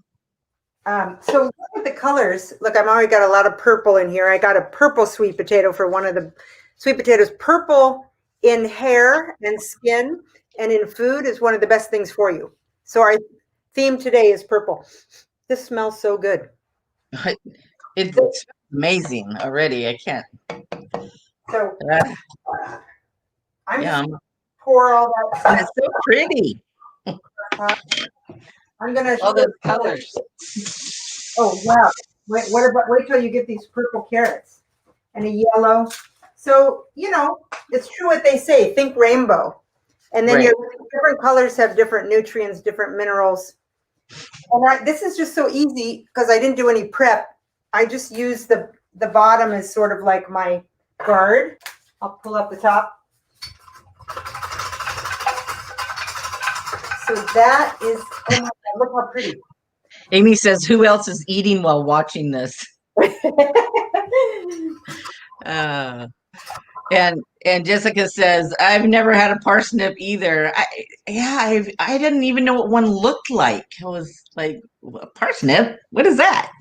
[SPEAKER 2] So look at the colors. Look, I've already got a lot of purple in here. I got a purple sweet potato for one of the sweet potatoes. Purple in hair and skin and in food is one of the best things for you. So our theme today is purple. This smells so good.
[SPEAKER 1] It's amazing already. I can't.
[SPEAKER 2] So I'm just pour all that stuff.
[SPEAKER 1] It's so pretty.
[SPEAKER 2] I'm gonna
[SPEAKER 1] all those colors.
[SPEAKER 2] Oh wow! Wait till you get these purple carrots and a yellow. So it's true what they say. Think rainbow, and then your different colors have different nutrients, different minerals. And this is just so easy because I didn't do any prep. I just use the bottom as sort of like my guard. I'll pull up the top. So that is, oh my God, look how pretty.
[SPEAKER 1] Amy says, who else is eating while watching this? And Jessica says, I've never had a parsnip either. I didn't even know what one looked like. I was like, a parsnip? What is that?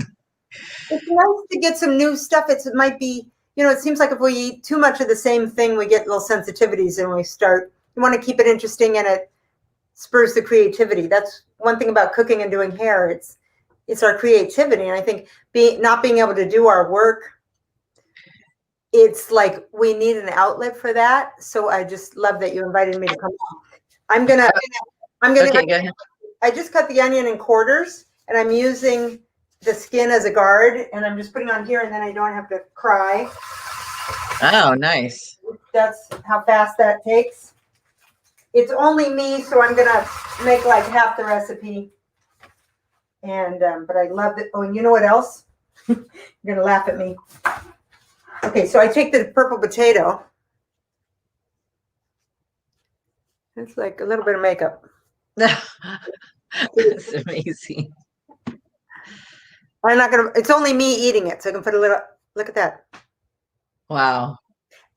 [SPEAKER 2] It's nice to get some new stuff. It might be, it seems like if we eat too much of the same thing, we get little sensitivities and you want to keep it interesting, and it spurs the creativity. That's one thing about cooking and doing hair. It's our creativity. And I think not being able to do our work, it's like we need an outlet for that. So I just love that you invited me to come on. I'm gonna
[SPEAKER 1] okay, go ahead.
[SPEAKER 2] I just cut the onion in quarters, and I'm using the skin as a guard, and I'm just putting on here, and then I don't have to cry.
[SPEAKER 1] Oh, nice.
[SPEAKER 2] That's how fast that takes. It's only me, so I'm gonna make like half the recipe. And but I love it. Oh, and you know what else? You're gonna laugh at me. Okay, so I take the purple potato. It's like a little bit of makeup.
[SPEAKER 1] That's amazing.
[SPEAKER 2] I'm not gonna. It's only me eating it, so I can put a little. Look at that.
[SPEAKER 1] Wow.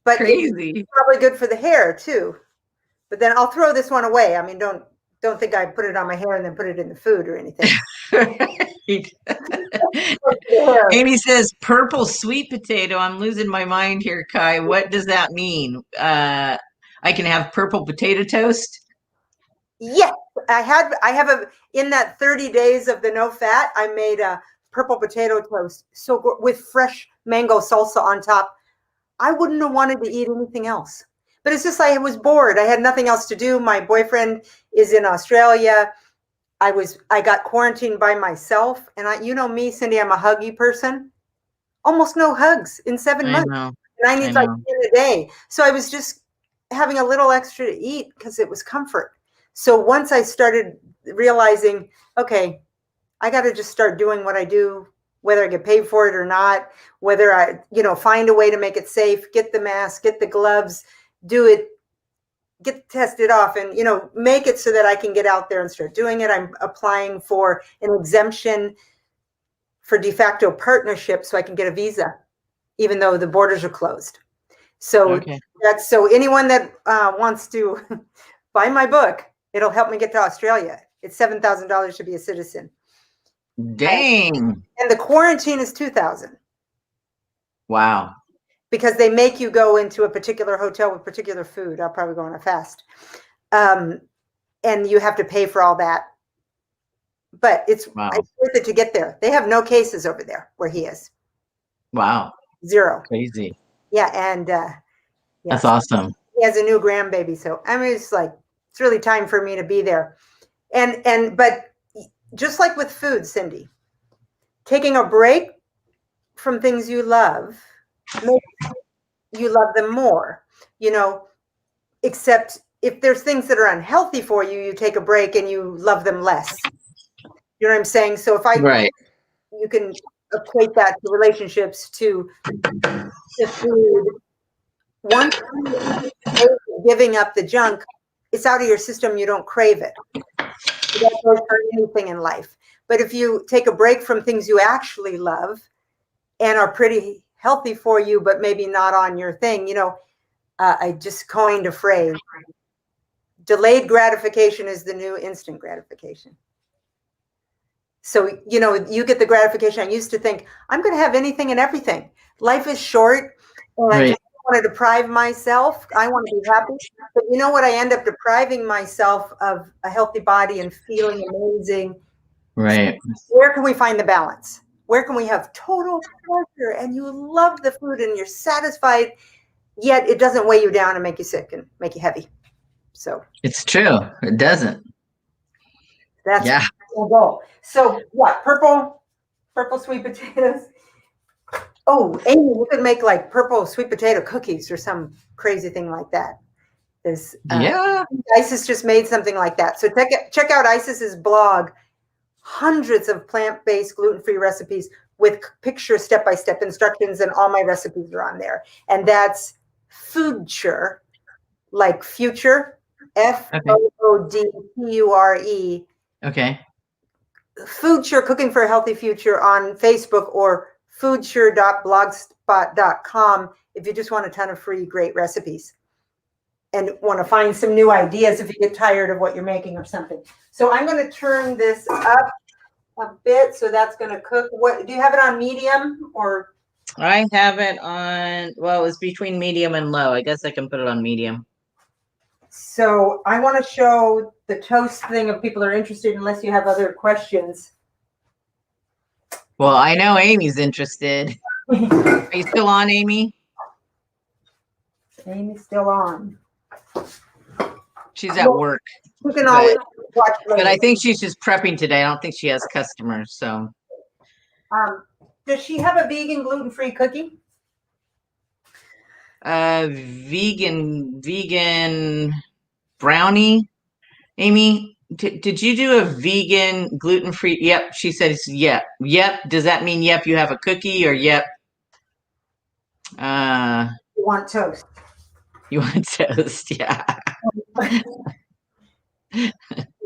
[SPEAKER 2] But it's
[SPEAKER 1] Crazy.
[SPEAKER 2] probably good for the hair too. But then I'll throw this one away. I mean, don't think I put it on my hair and then put it in the food or anything.
[SPEAKER 1] Amy says purple sweet potato. I'm losing my mind here, Kai. What does that mean? I can have purple potato toast.
[SPEAKER 2] Yes, I have in that 30 days of the no fat, I made a purple potato toast so good with fresh mango salsa on top. I wouldn't have wanted to eat anything else. But it's just I was bored. I had nothing else to do. My boyfriend is in Australia. I got quarantined by myself, and you know me, Cindy, I'm a huggy person. Almost no hugs in 7 months.
[SPEAKER 1] Know.
[SPEAKER 2] And I need like 10 a day. So I was just having a little extra to eat because it was comfort. So once I started realizing, okay, I got to just start doing what I do, whether I get paid for it or not, whether I, find a way to make it safe, get the mask, get the gloves, do it, get tested off, and, make it so that I can get out there and start doing it. I'm applying for an exemption for de facto partnership so I can get a visa, even though the borders are closed. So so anyone that wants to buy my book, it'll help me get to Australia. It's $7,000 to be a citizen.
[SPEAKER 1] Dang.
[SPEAKER 2] And the quarantine is $2,000.
[SPEAKER 1] Wow.
[SPEAKER 2] Because they make you go into a particular hotel with particular food. I'll probably go on a fast. And you have to pay for all that. But it's worth it to get there. They have no cases over there where he is.
[SPEAKER 1] Wow.
[SPEAKER 2] 0.
[SPEAKER 1] Crazy.
[SPEAKER 2] Yeah. And
[SPEAKER 1] that's awesome.
[SPEAKER 2] He has a new grandbaby. So I mean, it's really time for me to be there. But just like with food, Cindy, taking a break from things you love makes you love them more, except if there's things that are unhealthy for you, you take a break and you love them less. You know what I'm saying? So you can equate that to relationships, to food. Once you're giving up the junk, it's out of your system. You don't crave it. That goes for anything in life. But if you take a break from things you actually love and are pretty healthy for you, but maybe not on your thing, I just coined a phrase. Delayed gratification is the new instant gratification. So, you get the gratification. I used to think, I'm going to have anything and everything. Life is short, and I just want to deprive myself. I want to be happy. But you know what? I end up depriving myself of a healthy body and feeling amazing.
[SPEAKER 1] Right.
[SPEAKER 2] Where can we find the balance? Where can we have total pleasure and you love the food and you're satisfied, yet it doesn't weigh you down and make you sick and make you heavy? So it's
[SPEAKER 1] true. It doesn't.
[SPEAKER 2] That's the goal. So purple sweet potatoes. Oh, Amy, you could make like purple sweet potato cookies or some crazy thing like that. There's Isis just made something like that. So check out Isis's blog. Hundreds of plant-based, gluten-free recipes with picture step-by-step instructions, and all my recipes are on there. And that's Foodture, like future, FOODPURE.
[SPEAKER 1] Okay.
[SPEAKER 2] Foodture, Cooking for a Healthy Future on Facebook, or foodsure.blogspot.com if you just want a ton of free, great recipes and want to find some new ideas if you get tired of what you're making or something. So I'm going to turn this up a bit. So that's going to cook. What do you have it on, medium or?
[SPEAKER 1] I have it on, well, it's between medium and low. I guess I can put it on medium.
[SPEAKER 2] So I want to show the toast thing if people are interested, unless you have other questions.
[SPEAKER 1] Well, I know Amy's interested. Are you still on, Amy?
[SPEAKER 2] Amy's still on.
[SPEAKER 1] She's at work.
[SPEAKER 2] You can always watch later.
[SPEAKER 1] But I think she's just prepping today. I don't think she has customers. So,
[SPEAKER 2] does she have a vegan gluten-free cookie?
[SPEAKER 1] Vegan brownie. Amy, did you do a vegan gluten-free? Yep. She said it's yep. Yep. Does that mean yep, you have a cookie, or yep?
[SPEAKER 2] You want toast.
[SPEAKER 1] You want toast, yeah.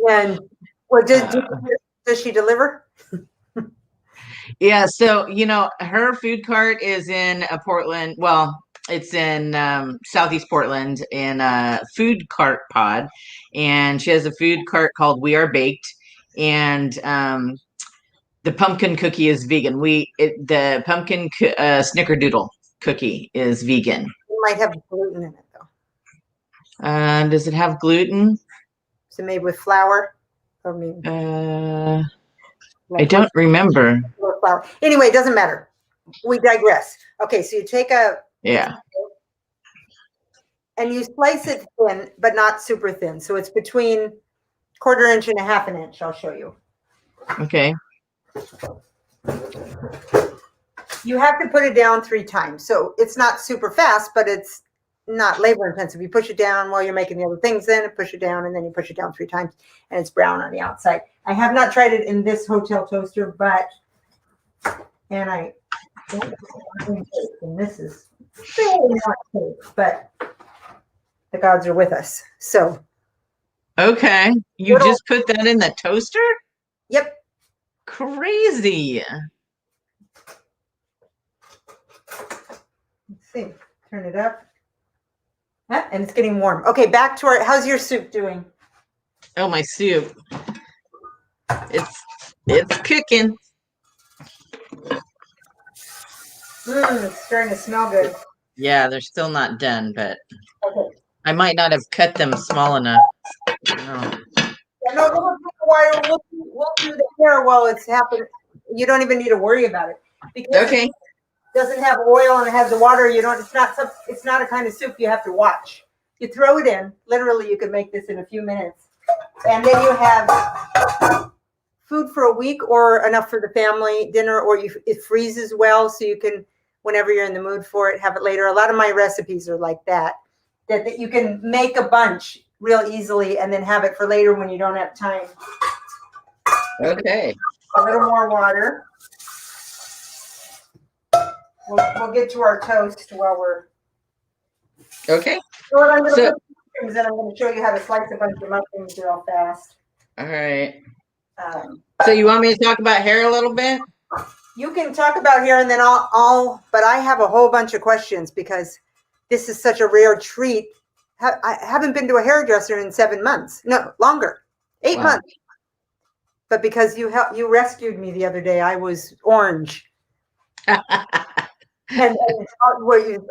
[SPEAKER 2] And does she deliver?
[SPEAKER 1] Yeah, so her food cart is in Portland. Well, It's in Southeast Portland in a food cart pod, and she has a food cart called We Are Baked, and the pumpkin cookie is vegan. The pumpkin snickerdoodle cookie is vegan.
[SPEAKER 2] It might have gluten in it though.
[SPEAKER 1] Does it have gluten?
[SPEAKER 2] Is it made with flour? I mean,
[SPEAKER 1] I don't remember.
[SPEAKER 2] Flour. Anyway, it doesn't matter. We digress. Okay, so you take and you slice it thin, but not super thin. So it's between 1/4 inch and 1/2 inch. I'll show you.
[SPEAKER 1] Okay.
[SPEAKER 2] You have to put it down 3 times. So it's not super fast, but it's not labor intensive. You push it down while you're making the other things, then push it down, and then you push it down 3 times, and it's brown on the outside. I have not tried it in this hotel toaster, but and this is really not cake, but the gods are with us. So
[SPEAKER 1] okay, you just put that in the toaster?
[SPEAKER 2] Yep.
[SPEAKER 1] Crazy.
[SPEAKER 2] Let's see. Turn it up. And it's getting warm. Okay, back to our. How's your soup doing?
[SPEAKER 1] Oh, my soup. It's cooking.
[SPEAKER 2] It's starting to smell good.
[SPEAKER 1] Yeah, they're still not done, but
[SPEAKER 2] okay.
[SPEAKER 1] I might not have cut them small enough.
[SPEAKER 2] Yeah, no, it'll take a while. We'll do the hair while it's happening. You don't even need to worry about it because it doesn't have oil and it has the water. You don't. It's not a kind of soup you have to watch. You throw it in. Literally, you can make this in a few minutes, and then you have food for a week or enough for the family dinner, or it freezes well, so you can, whenever you're in the mood for it, have it later. A lot of my recipes are like that you can make a bunch real easily and then have it for later when you don't have time.
[SPEAKER 1] Okay.
[SPEAKER 2] A little more water. We'll get to our toast while we're.
[SPEAKER 1] Okay.
[SPEAKER 2] So what I'm going to do is then I'm going to show you how to slice a bunch of mushrooms real fast.
[SPEAKER 1] All right. So you want me to talk about hair a little bit?
[SPEAKER 2] You can talk about hair, and then but I have a whole bunch of questions because this is such a rare treat. I haven't been to a hairdresser in 7 months. No, longer. 8 months. But because you rescued me the other day, I was orange. and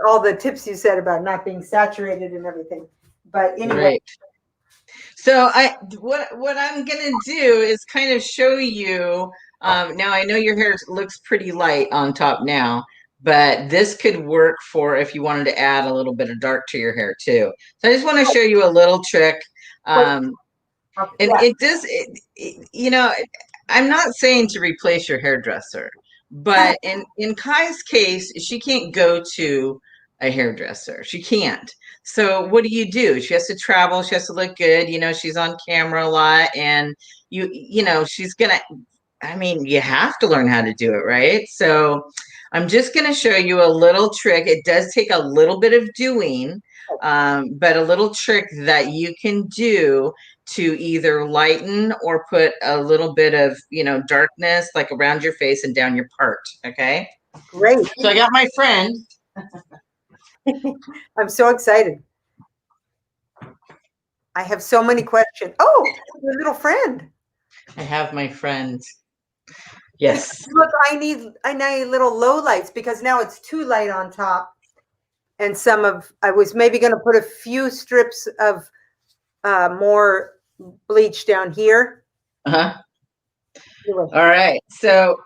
[SPEAKER 2] all the tips you said about not being saturated and everything. But anyway.
[SPEAKER 1] Right. So what I'm gonna do is kind of show you. Now I know your hair looks pretty light on top now, but this could work for if you wanted to add a little bit of dark to your hair too. So I just want to show you a little trick. It does. You know, I'm not saying to replace your hairdresser, but in Kai's case, she can't go to a hairdresser. She can't. So what do? She has to travel. She has to look good. You know, she's on camera a lot, and you know, she's gonna. I mean, you have to learn how to do it, right? So I'm just going to show you a little trick. It does take a little bit of doing, but a little trick that you can do to either lighten or put a little bit of, you know, darkness like around your face and down your part. Okay.
[SPEAKER 2] Great.
[SPEAKER 1] So I got my friend.
[SPEAKER 2] I'm so excited. I have so many questions. Oh, your little friend.
[SPEAKER 1] I have my friend. Yes.
[SPEAKER 2] Look, I need little low lights because now it's too light on top. And I was maybe going to put a few strips of more bleach down here.
[SPEAKER 1] Uh-huh. All right. So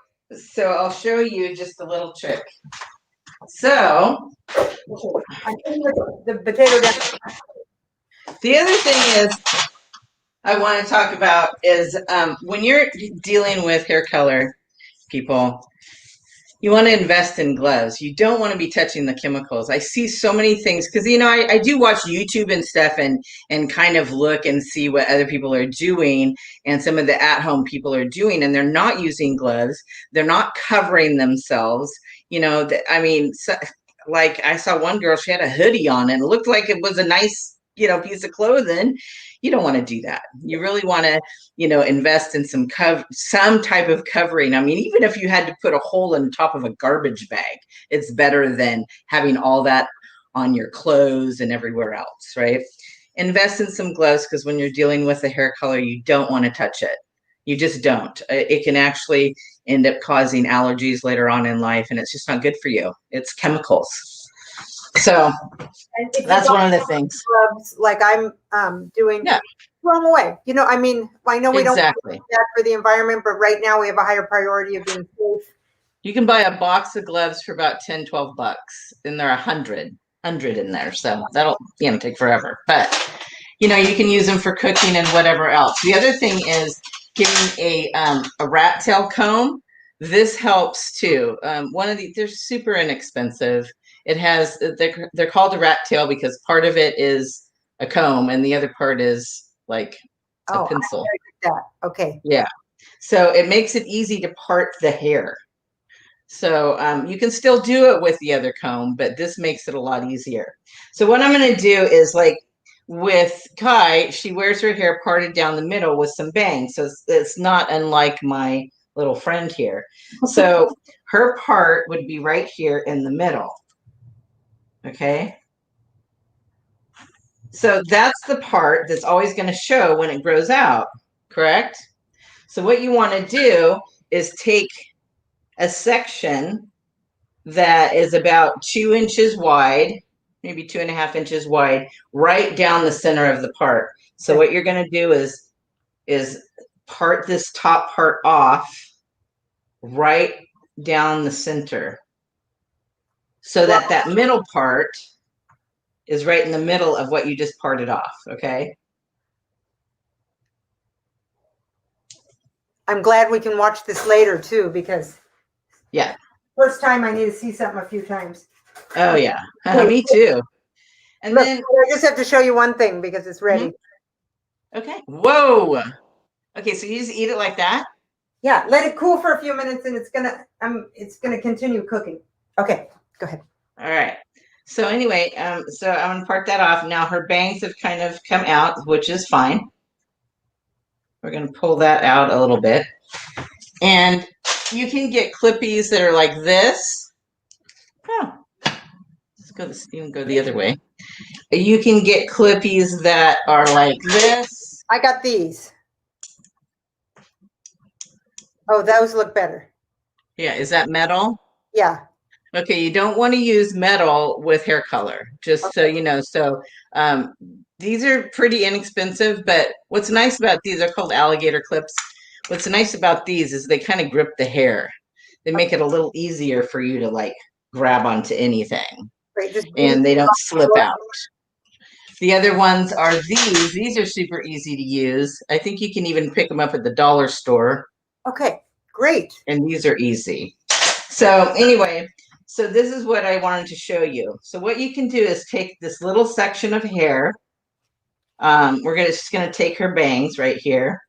[SPEAKER 1] I'll show you just a little trick. So
[SPEAKER 2] I'm putting the potato down.
[SPEAKER 1] The other thing is I want to talk about is when you're dealing with hair color people, you want to invest in gloves. You don't want to be touching the chemicals. I see so many things because, you know, I do watch YouTube and stuff and kind of look and see what other people are doing and some of the at-home people are doing, and they're not using gloves. They're not covering themselves. You know, I mean, like I saw one girl, she had a hoodie on and it looked like it was a nice, you know, piece of clothing. You don't want to do that. You really want to, you know, invest in some type of covering. I mean, even if you had to put a hole in the top of a garbage bag, it's better than having all that on your clothes and everywhere else, right? Invest in some gloves because when you're dealing with a hair color, you don't want to touch it. You just don't. It can actually end up causing allergies later on in life, and it's just not good for you. It's chemicals. So that's one of the things.
[SPEAKER 2] Gloves, like I'm doing,
[SPEAKER 1] yeah,
[SPEAKER 2] throw them away. You know, I mean, I know we
[SPEAKER 1] exactly.
[SPEAKER 2] don't do that for the environment, but right now we have a higher priority of being safe.
[SPEAKER 1] You can buy a box of gloves for about 10, 12 bucks, and there are 100 in there. So that'll, take forever. But, you can use them for cooking and whatever else. The other thing is getting a rat tail comb. This helps too. They're super inexpensive. It has, they're called a rat tail because part of it is a comb and the other part is like a pencil.
[SPEAKER 2] That. Okay.
[SPEAKER 1] Yeah. So it makes it easy to part the hair. So you can still do it with the other comb, but this makes it a lot easier. So what I'm going to do is like with Kai, she wears her hair parted down the middle with some bangs. So it's not unlike my little friend here. So her part would be right here in the middle. Okay. So that's the part that's always going to show when it grows out, correct? So what you want to do is take a section that is about 2 inches wide, maybe 2.5 inches wide, right down the center of the part. So what you're going to do is part this top part off right down the center so that middle part is right in the middle of what you just parted off, okay?
[SPEAKER 2] I'm glad we can watch this later too, because
[SPEAKER 1] yeah,
[SPEAKER 2] first time I need to see something a few times.
[SPEAKER 1] Oh yeah, me too. And
[SPEAKER 2] look,
[SPEAKER 1] then
[SPEAKER 2] I just have to show you one thing because it's ready.
[SPEAKER 1] Okay. Whoa. Okay, so you just eat it like that?
[SPEAKER 2] Yeah, let it cool for a few minutes and it's gonna continue cooking. Okay, go ahead.
[SPEAKER 1] All right. So anyway, so I'm gonna part that off. Now her bangs have kind of come out, which is fine. We're gonna pull that out a little bit. And you can get clippies that are like this. Oh, let's go the other way. You can get clippies that are like this.
[SPEAKER 2] I got these. Oh, those look better.
[SPEAKER 1] Yeah, is that metal?
[SPEAKER 2] Yeah.
[SPEAKER 1] Okay, you don't want to use metal with hair color, just so you know. So these are pretty inexpensive, but what's nice about these, are called alligator clips. What's nice about these is they kind of grip the hair. They make it a little easier for you to like grab onto anything.
[SPEAKER 2] Right,
[SPEAKER 1] and they don't slip out. The other ones are these. These are super easy to use. I think you can even pick them up at the dollar store.
[SPEAKER 2] Okay, great.
[SPEAKER 1] And these are easy. So anyway, so this is what I wanted to show you. So what you can do is take this little section of hair. We're just going to take her bangs right here.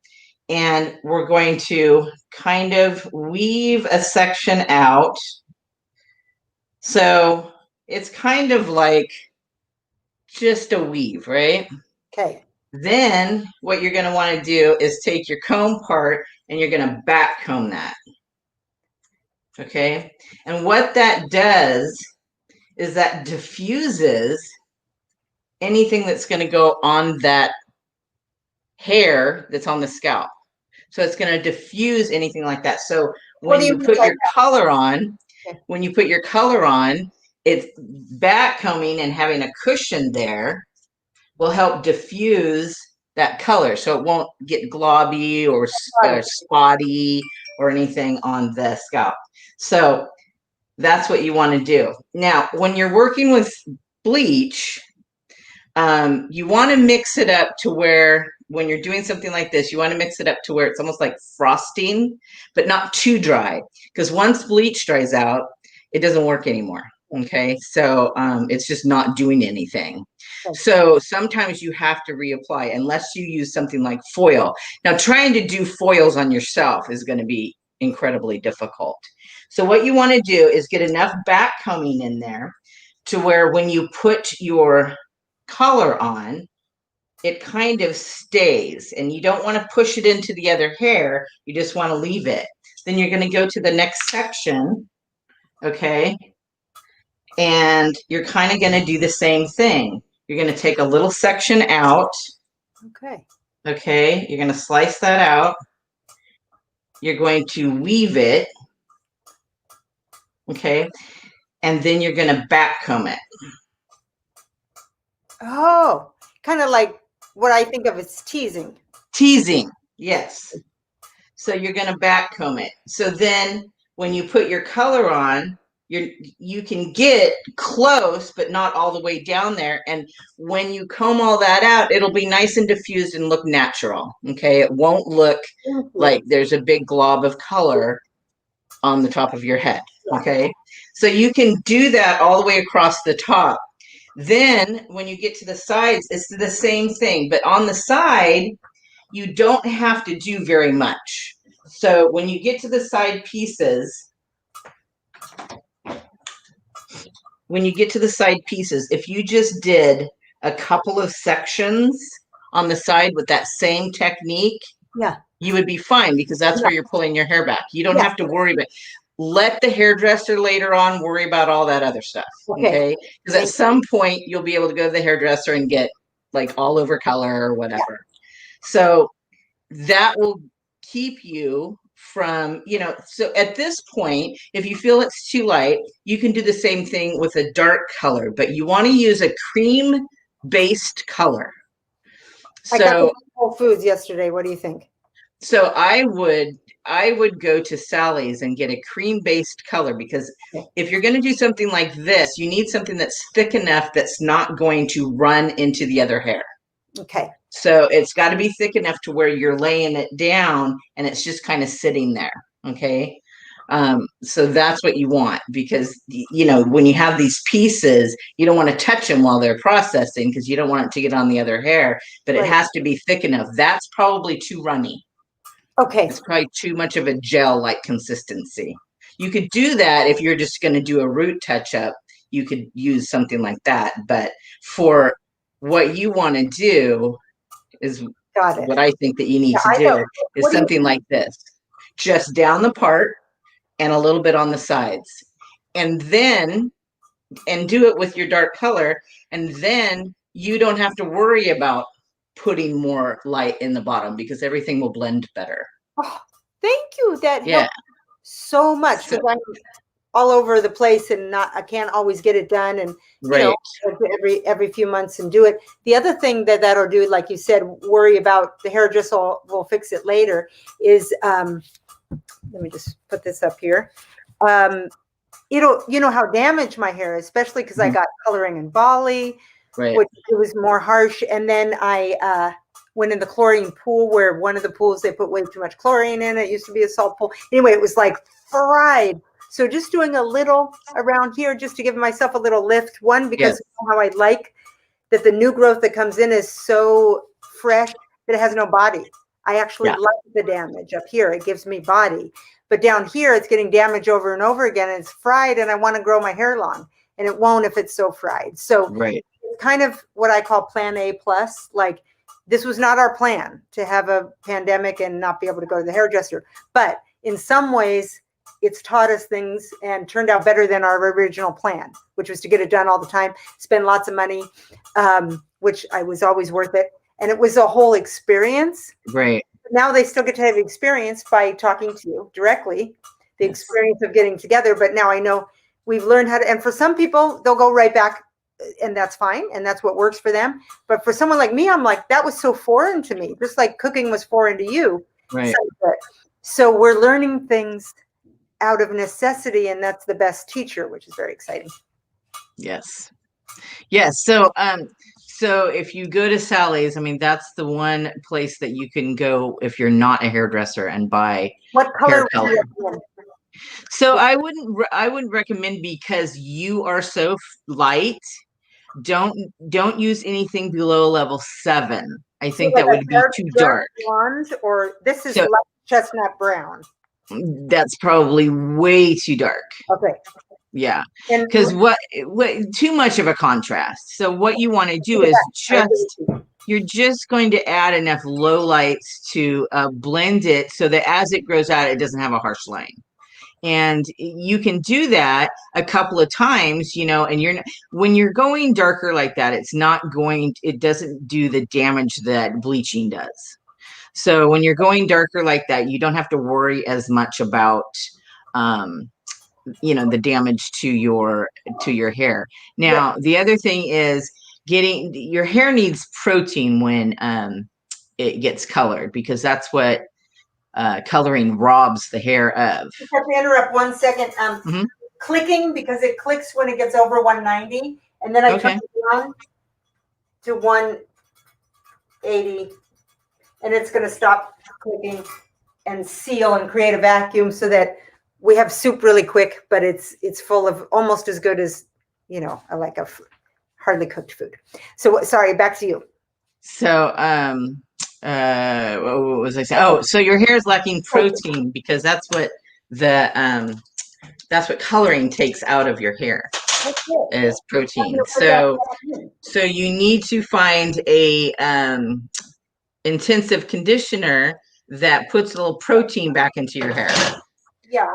[SPEAKER 1] And we're going to kind of weave a section out. So it's kind of like just a weave, right?
[SPEAKER 2] Okay.
[SPEAKER 1] Then what you're going to want to do is take your comb part and you're going to back comb that. Okay. And what that does is that diffuses anything that's going to go on that hair that's on the scalp. So it's going to diffuse anything like that. So when you put your color on, it's back combing and having a cushion there will help diffuse that color. So it won't get globby or spotty or anything on the scalp. So that's what you want to do. Now, when you're working with bleach, you want to mix it up to where, when you're doing something like this, you want to mix it up to where it's almost like frosting, but not too dry. Because once bleach dries out, it doesn't work anymore. Okay, so it's just not doing anything. So sometimes you have to reapply unless you use something like foil. Now, trying to do foils on yourself is going to be incredibly difficult. So what you want to do is get enough back combing in there to where when you put your color on, it kind of stays, and you don't want to push it into the other hair. You just want to leave it. Then you're going to go to the next section, okay? And you're kind of going to do the same thing. You're going to take a little section out.
[SPEAKER 2] Okay.
[SPEAKER 1] Okay. You're going to slice that out. You're going to weave it. Okay. And then you're going to back comb it.
[SPEAKER 2] Oh, kind of like what I think of as teasing.
[SPEAKER 1] Teasing. Yes. So you're going to back comb it. So then when you put your color on, you can get close, but not all the way down there. And when you comb all that out, it'll be nice and diffused and look natural. Okay. It won't look like there's a big glob of color on the top of your head. Okay. So you can do that all the way across the top. Then when you get to the sides, it's the same thing, but on the side, you don't have to do very much. So when you get to the side pieces, if you just did a couple of sections on the side with that same technique, you would be fine, because that's where you're pulling your hair back. You don't have to worry about it. Let the hairdresser later on worry about all that other stuff. Okay. Because at some point you'll be able to go to the hairdresser and get like all over color or whatever. So that will keep you from, so at this point, if you feel it's too light, you can do the same thing with a dark color, but you want to use a cream based color.
[SPEAKER 2] I got Whole Foods yesterday. What do you think?
[SPEAKER 1] So I would go to Sally's and get a cream based color, because if you're going to do something like this, you need something that's thick enough that's not going to run into the other hair.
[SPEAKER 2] Okay.
[SPEAKER 1] So it's got to be thick enough to where you're laying it down and it's just kind of sitting there. Okay. So that's what you want, because, when you have these pieces, you don't want to touch them while they're processing, because you don't want it to get on the other hair, but it has to be thick enough. That's probably too runny.
[SPEAKER 2] Okay.
[SPEAKER 1] It's probably too much of a gel-like consistency. You could do that if you're just going to do a root touch-up. You could use something like that. But for what you want to do is what I think that you need to do is something like this. Just down the part and a little bit on the sides. And do it with your dark color. And then you don't have to worry about putting more light in the bottom, because everything will blend better.
[SPEAKER 2] Oh, thank you. That helped so much, because I'm all over the place and I can't always get it done, and every few months and do it. The other thing that'll do, like you said, worry about the hairdresser will fix it later, is let me just put this up here. It'll how damaged my hair is, especially because I got coloring in Bali. Which it was more harsh. And then I went in the chlorine pool, where one of the pools, they put way too much chlorine in it. It used to be a salt pool. Anyway, it was like fried. So just doing a little around here, just to give myself a little lift. One, because how I like that the new growth that comes in is so fresh that it has no body. I actually like the damage up here. It gives me body. But down here, it's getting damage over and over again. And it's fried, and I want to grow my hair long. And it won't if it's so fried. So kind of what I call plan A plus. Like, this was not our plan to have a pandemic and not be able to go to the hairdresser. But in some ways, it's taught us things and turned out better than our original plan, which was to get it done all the time, spend lots of money, which I was always worth it. And it was a whole experience.
[SPEAKER 1] Right.
[SPEAKER 2] Now they still get to have experience by talking to you directly, the experience of getting together. But now I know we've learned how to, and for some people, they'll go right back, and that's fine. And that's what works for them. But for someone like me, I'm like, that was so foreign to me, just like cooking was foreign to you.
[SPEAKER 1] Right.
[SPEAKER 2] So we're learning things out of necessity, and that's the best teacher, which is very exciting.
[SPEAKER 1] Yes. Yes. So if you go to Sally's, I mean, that's the one place that you can go if you're not a hairdresser and buy hair color. So I wouldn't recommend, because you are so light. Don't use anything below level 7. I think that would be too dark.
[SPEAKER 2] Blonde, or this is light chestnut brown.
[SPEAKER 1] That's probably way too dark. Okay. Yeah, because what too much of a contrast. So what you want to do is you're just going to add enough low lights to blend it, so that as it grows out, it doesn't have a harsh line. And you can do that a couple of times, you know, and when you're going darker like that, it doesn't do the damage that bleaching does. So when you're going darker like that, you don't have to worry as much about, you know, the damage to your hair. Now, the other thing is getting your hair needs protein when it gets colored, because that's what coloring robs the hair of.
[SPEAKER 2] I have to interrupt 1 second. Clicking, because it clicks when it gets over 190, and then I turn it down to 180, and it's going to stop clicking and seal and create a vacuum so that we have soup really quick, but it's full of almost as good as, you know, like a hardly cooked food. So sorry, back to you.
[SPEAKER 1] So what was I saying? Oh, so your hair is lacking protein because that's what coloring takes out of your hair, is protein. So you need to find a intensive conditioner that puts a little protein back into your hair.
[SPEAKER 2] Yeah.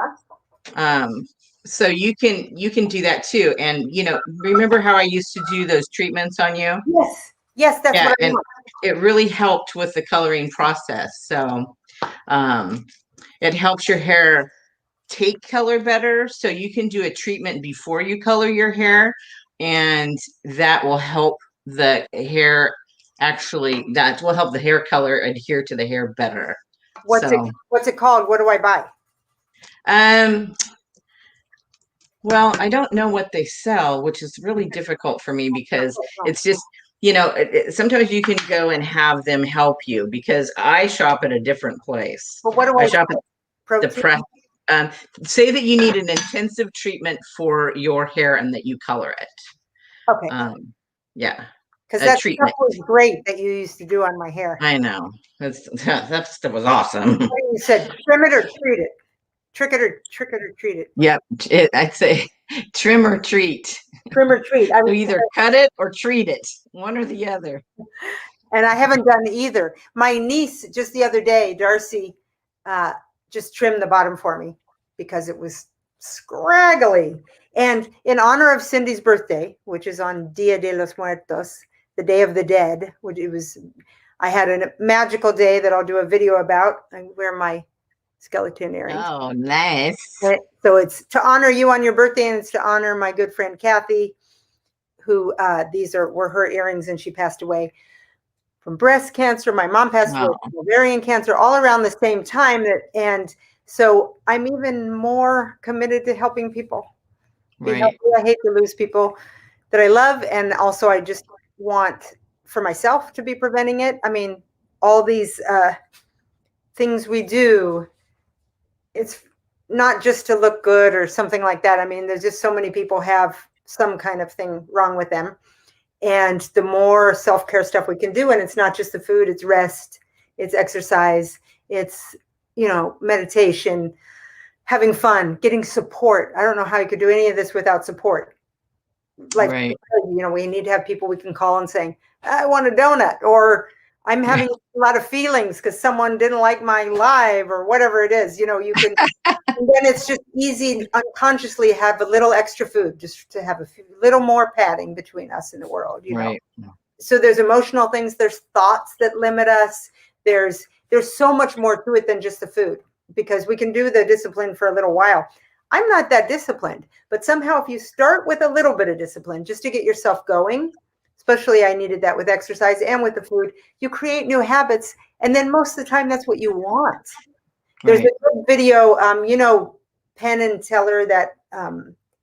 [SPEAKER 1] So you can do that too. And you know, remember how I used to do those treatments on you?
[SPEAKER 2] Yes, that's what I want.
[SPEAKER 1] It really helped with the coloring process. So it helps your hair take color better. So you can do a treatment before you color your hair, and that will help the hair that will help the hair color adhere to the hair better.
[SPEAKER 2] What's it called? What do I buy?
[SPEAKER 1] Well, I don't know what they sell, which is really difficult for me, because it's just, you know, sometimes you can go and have them help you, because I shop at a different place.
[SPEAKER 2] But what do I
[SPEAKER 1] shop at say that you need an intensive treatment for your hair and that you color it.
[SPEAKER 2] Okay.
[SPEAKER 1] Yeah.
[SPEAKER 2] Because that stuff was great that you used to do on my hair.
[SPEAKER 1] I know. That stuff was awesome.
[SPEAKER 2] You said trim it or treat it. Trick it or treat it.
[SPEAKER 1] Yep. I'd say trim or treat.
[SPEAKER 2] Trim or treat.
[SPEAKER 1] So either cut it or treat it, one or the other.
[SPEAKER 2] And I haven't done either. My niece just the other day, Darcy, just trimmed the bottom for me because it was scraggly. And in honor of Cindy's birthday, which is on Dia de los Muertos, the Day of the Dead, I had a magical day that I'll do a video about. I wear my skeleton earrings.
[SPEAKER 1] Oh, nice.
[SPEAKER 2] So it's to honor you on your birthday, and it's to honor my good friend Kathy, who these were her earrings, and she passed away from breast cancer. My mom passed away from ovarian cancer, all around the same time. And so I'm even more committed to helping people. Be helpful. I hate to lose people that I love, and also I just want for myself to be preventing it. I mean, all these things we do, it's not just to look good or something like that. I mean, there's just so many people have some kind of thing wrong with them. And the more self-care stuff we can do, and it's not just the food, it's rest, it's exercise, it's, you know, meditation, having fun, getting support. I don't know how you could do any of this without support. Like, you know, we need to have people we can call and saying, I want a donut, or I'm having a lot of feelings because someone didn't like my live, or whatever it is. You know, you can, and then it's just easy to unconsciously have a little extra food, just to have a little more padding between us and the world, you know. So there's emotional things, there's thoughts that limit us. There's so much more to it than just the food, because we can do the discipline for a little while. I'm not that disciplined, but somehow if you start with a little bit of discipline just to get yourself going, especially I needed that with exercise and with the food, you create new habits. And then most of the time, that's what you want. There's a good video, you know, Penn and Teller, that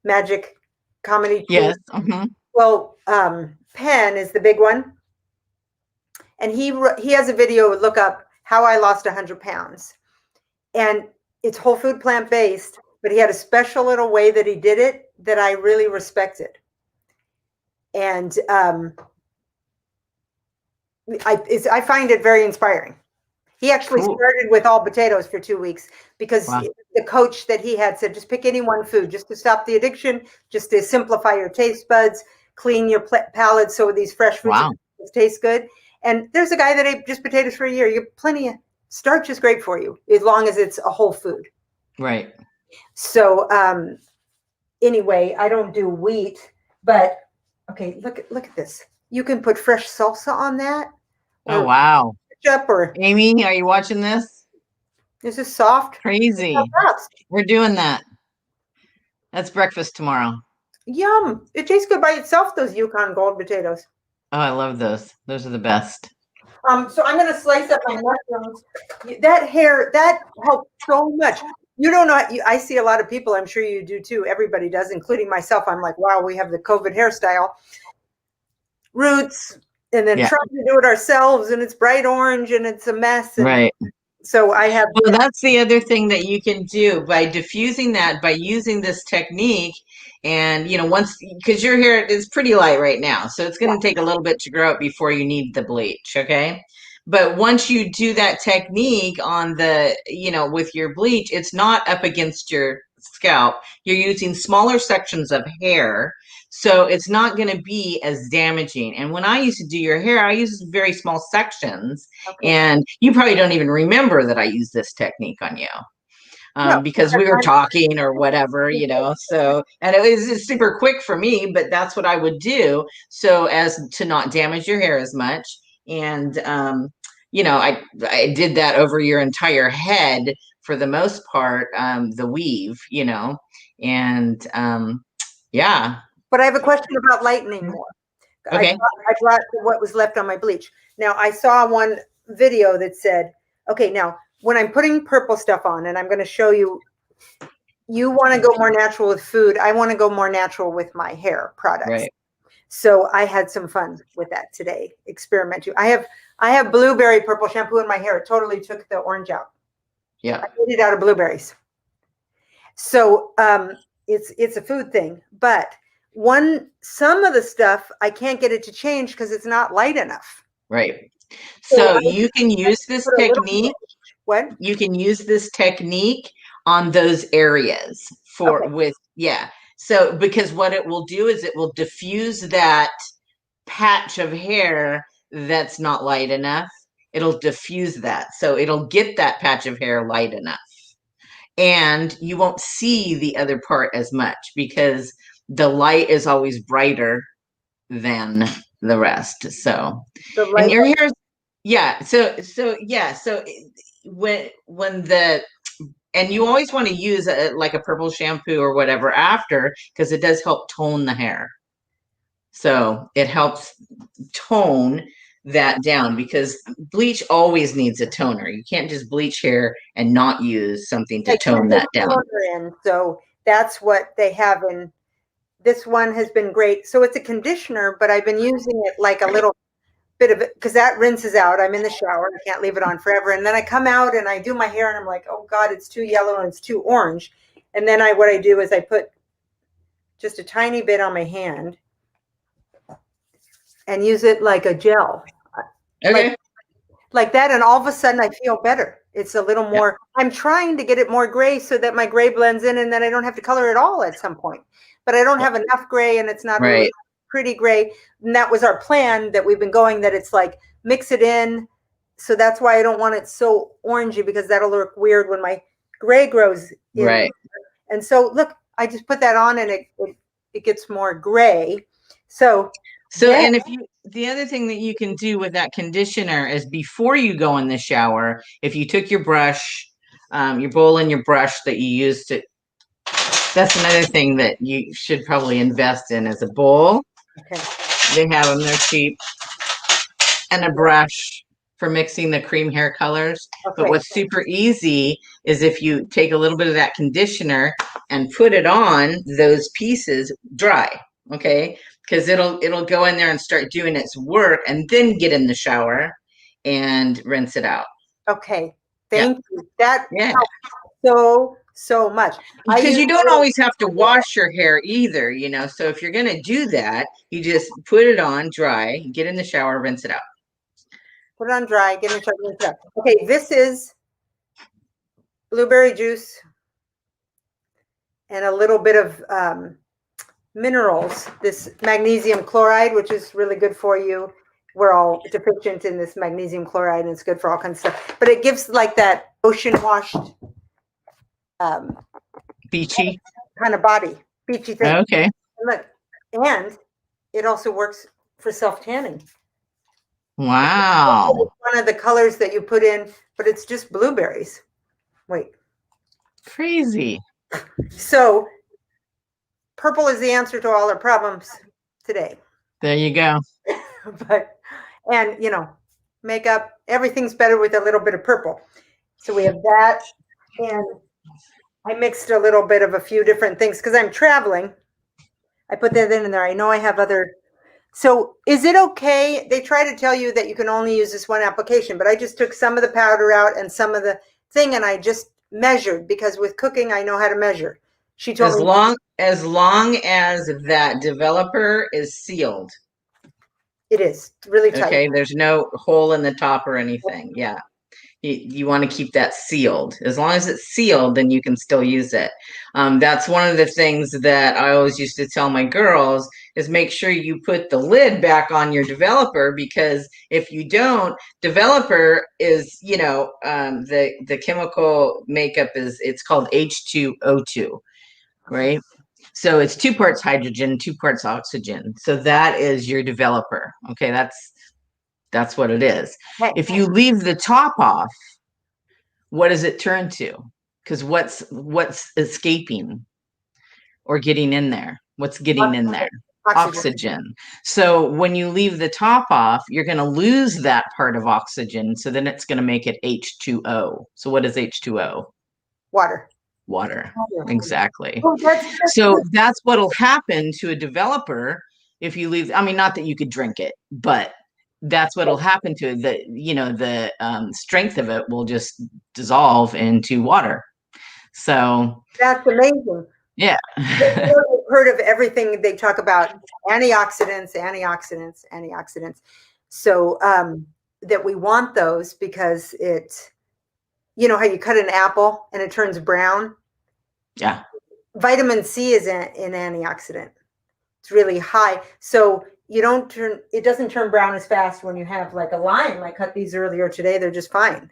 [SPEAKER 2] magic comedy.
[SPEAKER 1] Yes.
[SPEAKER 2] Well, Penn is the big one. And he has a video, look up How I Lost 100 Pounds. And it's whole food, plant-based, but he had a special little way that he did it that I really respected. And I find it very inspiring. He actually started with all potatoes for 2 weeks because the coach that he had said, just pick any one food just to stop the addiction, just to simplify your taste buds, clean your palate so these fresh foods taste good. And there's a guy that ate just potatoes for a year. You have plenty of starch is great for you as long as it's a whole food.
[SPEAKER 1] Right.
[SPEAKER 2] So anyway, I don't do wheat, but okay, look at this. You can put fresh salsa on that,
[SPEAKER 1] Oh,
[SPEAKER 2] or
[SPEAKER 1] wow.
[SPEAKER 2] ketchup, or
[SPEAKER 1] Amy, are you watching this?
[SPEAKER 2] this is soft.
[SPEAKER 1] Crazy. We're doing that. That's breakfast tomorrow.
[SPEAKER 2] Yum! It tastes good by itself. Those Yukon Gold potatoes.
[SPEAKER 1] Oh, I love those. Those are the best.
[SPEAKER 2] So I'm going to slice up my mushrooms. That hair, that helps so much. You don't know. I see a lot of people. I'm sure you do too. Everybody does, including myself. I'm like, wow, we have the COVID hairstyle, roots, and then trying to do it ourselves, and it's bright orange, and it's a mess. And
[SPEAKER 1] right.
[SPEAKER 2] so I have.
[SPEAKER 1] Well, that's the other thing that you can do by diffusing that, by using this technique. And, once, because your hair is pretty light right now, so it's going to take a little bit to grow up before you need the bleach. Okay. But once you do that technique on the, with your bleach, it's not up against your scalp. You're using smaller sections of hair. So it's not going to be as damaging. And when I used to do your hair, I used very small sections. Okay. And you probably don't even remember that I used this technique on you. Because we were talking or whatever, so, and it was super quick for me, but that's what I would do. So as to not damage your hair as much. And, I did that over your entire head for the most part, the weave, and, yeah.
[SPEAKER 2] But I have a question about lightening more.
[SPEAKER 1] Okay.
[SPEAKER 2] I brought what was left on my bleach. Now I saw one video that said, okay, now when I'm putting purple stuff on, and I'm going to show you, you want to go more natural with food. I want to go more natural with my hair products. Right. So I had some fun with that today, experimenting. I have blueberry purple shampoo in my hair. It totally took the orange out.
[SPEAKER 1] Yeah.
[SPEAKER 2] I made it out of blueberries. So it's a food thing, but some of the stuff I can't get it to change because it's not light enough.
[SPEAKER 1] Right. So you can use this technique.
[SPEAKER 2] What?
[SPEAKER 1] You can use this technique on those areas So because what it will do is it will diffuse that patch of hair that's not light enough. It'll diffuse that. So it'll get that patch of hair light enough. And you won't see the other part as much because the light is always brighter than the rest. So and your hair so and you always want to use like a purple shampoo or whatever after, because it does help tone the hair. So it helps tone that down, because bleach always needs a toner. You can't just bleach hair and not use something to tone that down.
[SPEAKER 2] So that's what they have in this one. Has been great. So it's a conditioner, but I've been using it like a little bit of it because that rinses out. I'm in the shower. I can't leave it on forever. And then I come out and I do my hair and I'm like, oh God, it's too yellow and it's too orange. And then what I do is I put just a tiny bit on my hand and use it like a gel.
[SPEAKER 1] Okay.
[SPEAKER 2] Like that. And all of a sudden I feel better. It's a little more, I'm trying to get it more gray so that my gray blends in and then I don't have to color it all at some point. But I don't have enough gray and it's not really pretty gray. And that was our plan that we've been going, that it's like mix it in. So that's why I don't want it so orangey, because that'll look weird when my gray grows in.
[SPEAKER 1] Right.
[SPEAKER 2] And so look, I just put that on and it gets more gray. So
[SPEAKER 1] and the other thing that you can do with that conditioner is before you go in the shower, if you took your brush, your bowl and your brush that you used to, that's another thing that you should probably invest in, is a bowl.
[SPEAKER 2] Okay.
[SPEAKER 1] They have them, they're cheap. And a brush for mixing the cream hair colors. Okay. But what's super easy is if you take a little bit of that conditioner and put it on those pieces dry, okay? Because it'll go in there and start doing its work, and then get in the shower and rinse it out.
[SPEAKER 2] Okay. Thank you. That helps so much.
[SPEAKER 1] Because you don't always have to wash your hair either, so if you're going to do that, you just put it on dry, get in the shower, rinse it out.
[SPEAKER 2] Put it on dry, get in the shower, rinse it out. Okay, this is blueberry juice and a little bit of minerals, this magnesium chloride, which is really good for you. We're all deficient in this magnesium chloride, and it's good for all kinds of stuff. But it gives like that ocean washed
[SPEAKER 1] Beachy.
[SPEAKER 2] kind of body, beachy thing.
[SPEAKER 1] Okay.
[SPEAKER 2] And look, and it also works for self-tanning.
[SPEAKER 1] Wow.
[SPEAKER 2] It's one of the colors that you put in, but it's just blueberries. Wait.
[SPEAKER 1] Crazy.
[SPEAKER 2] So purple is the answer to all our problems today.
[SPEAKER 1] There you go.
[SPEAKER 2] But, and you know, makeup, everything's better with a little bit of purple. So we have that, and I mixed a little bit of a few different things because I'm traveling. I put that in there. I know I have other. So is it okay? They try to tell you that you can only use this one application, but I just took some of the powder out and some of the thing, and I just measured, because with cooking, I know how to measure. She told me
[SPEAKER 1] as long as that developer is sealed.
[SPEAKER 2] it is really tight.
[SPEAKER 1] Okay, there's no hole in the top or anything. Yeah. You want to keep that sealed. As long as it's sealed, then you can still use it. That's one of the things that I always used to tell my girls is make sure you put the lid back on your developer, because if you don't, developer is, you know, the chemical makeup it's called H2O2, right? So it's 2 parts hydrogen, 2 parts oxygen. So that is your developer. Okay, that's what it is. If you leave the top off, what does it turn to? Because what's escaping or getting in there? What's getting in there? Oxygen. So when you leave the top off, you're going to lose that part of oxygen. So then it's going to make it H2O. So what is H2O?
[SPEAKER 2] Water.
[SPEAKER 1] Exactly. So that's what'll happen to a developer if you leave. I mean, not that you could drink it, but that's what'll happen to it. The strength of it will just dissolve into water. So
[SPEAKER 2] that's amazing.
[SPEAKER 1] Yeah.
[SPEAKER 2] I've heard of everything they talk about, antioxidants. So that we want those because it, you know how you cut an apple and it turns brown?
[SPEAKER 1] Yeah.
[SPEAKER 2] Vitamin C is an antioxidant. It's really high. So it doesn't turn brown as fast when you have like a lime. I cut these earlier today. They're just fine.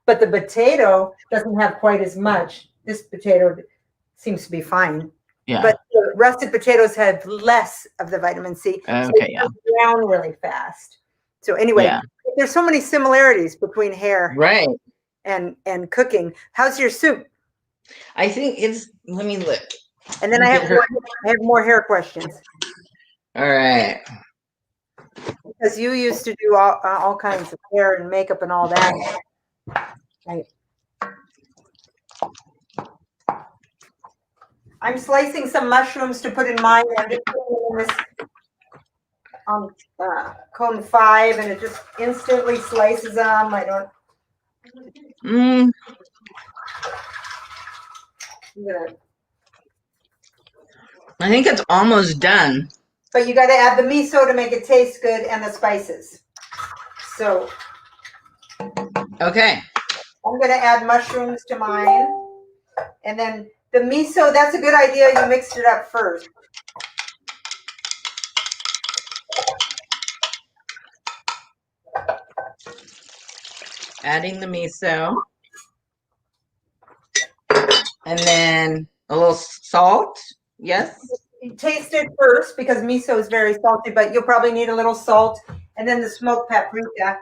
[SPEAKER 2] But the potato doesn't have quite as much. This potato seems to be fine.
[SPEAKER 1] Yeah.
[SPEAKER 2] But the russet potatoes have less of the vitamin C.
[SPEAKER 1] Okay,
[SPEAKER 2] so they turn brown really fast. So anyway, there's so many similarities between hair and cooking. How's your soup?
[SPEAKER 1] I think let me look.
[SPEAKER 2] And then I have more hair questions.
[SPEAKER 1] All right.
[SPEAKER 2] Because you used to do all kinds of hair and makeup and all that. Right. I'm slicing some mushrooms to put in mine. I'm just putting in this cone 5, and it just instantly slices them. I don't.
[SPEAKER 1] I think it's almost done.
[SPEAKER 2] But you got to add the miso to make it taste good and the spices. So.
[SPEAKER 1] Okay.
[SPEAKER 2] I'm going to add mushrooms to mine. And then the miso, that's a good idea. You mixed it up first.
[SPEAKER 1] Adding the miso. And then a little salt. Yes.
[SPEAKER 2] You taste it first because miso is very salty, but you'll probably need a little salt. And then the smoked paprika.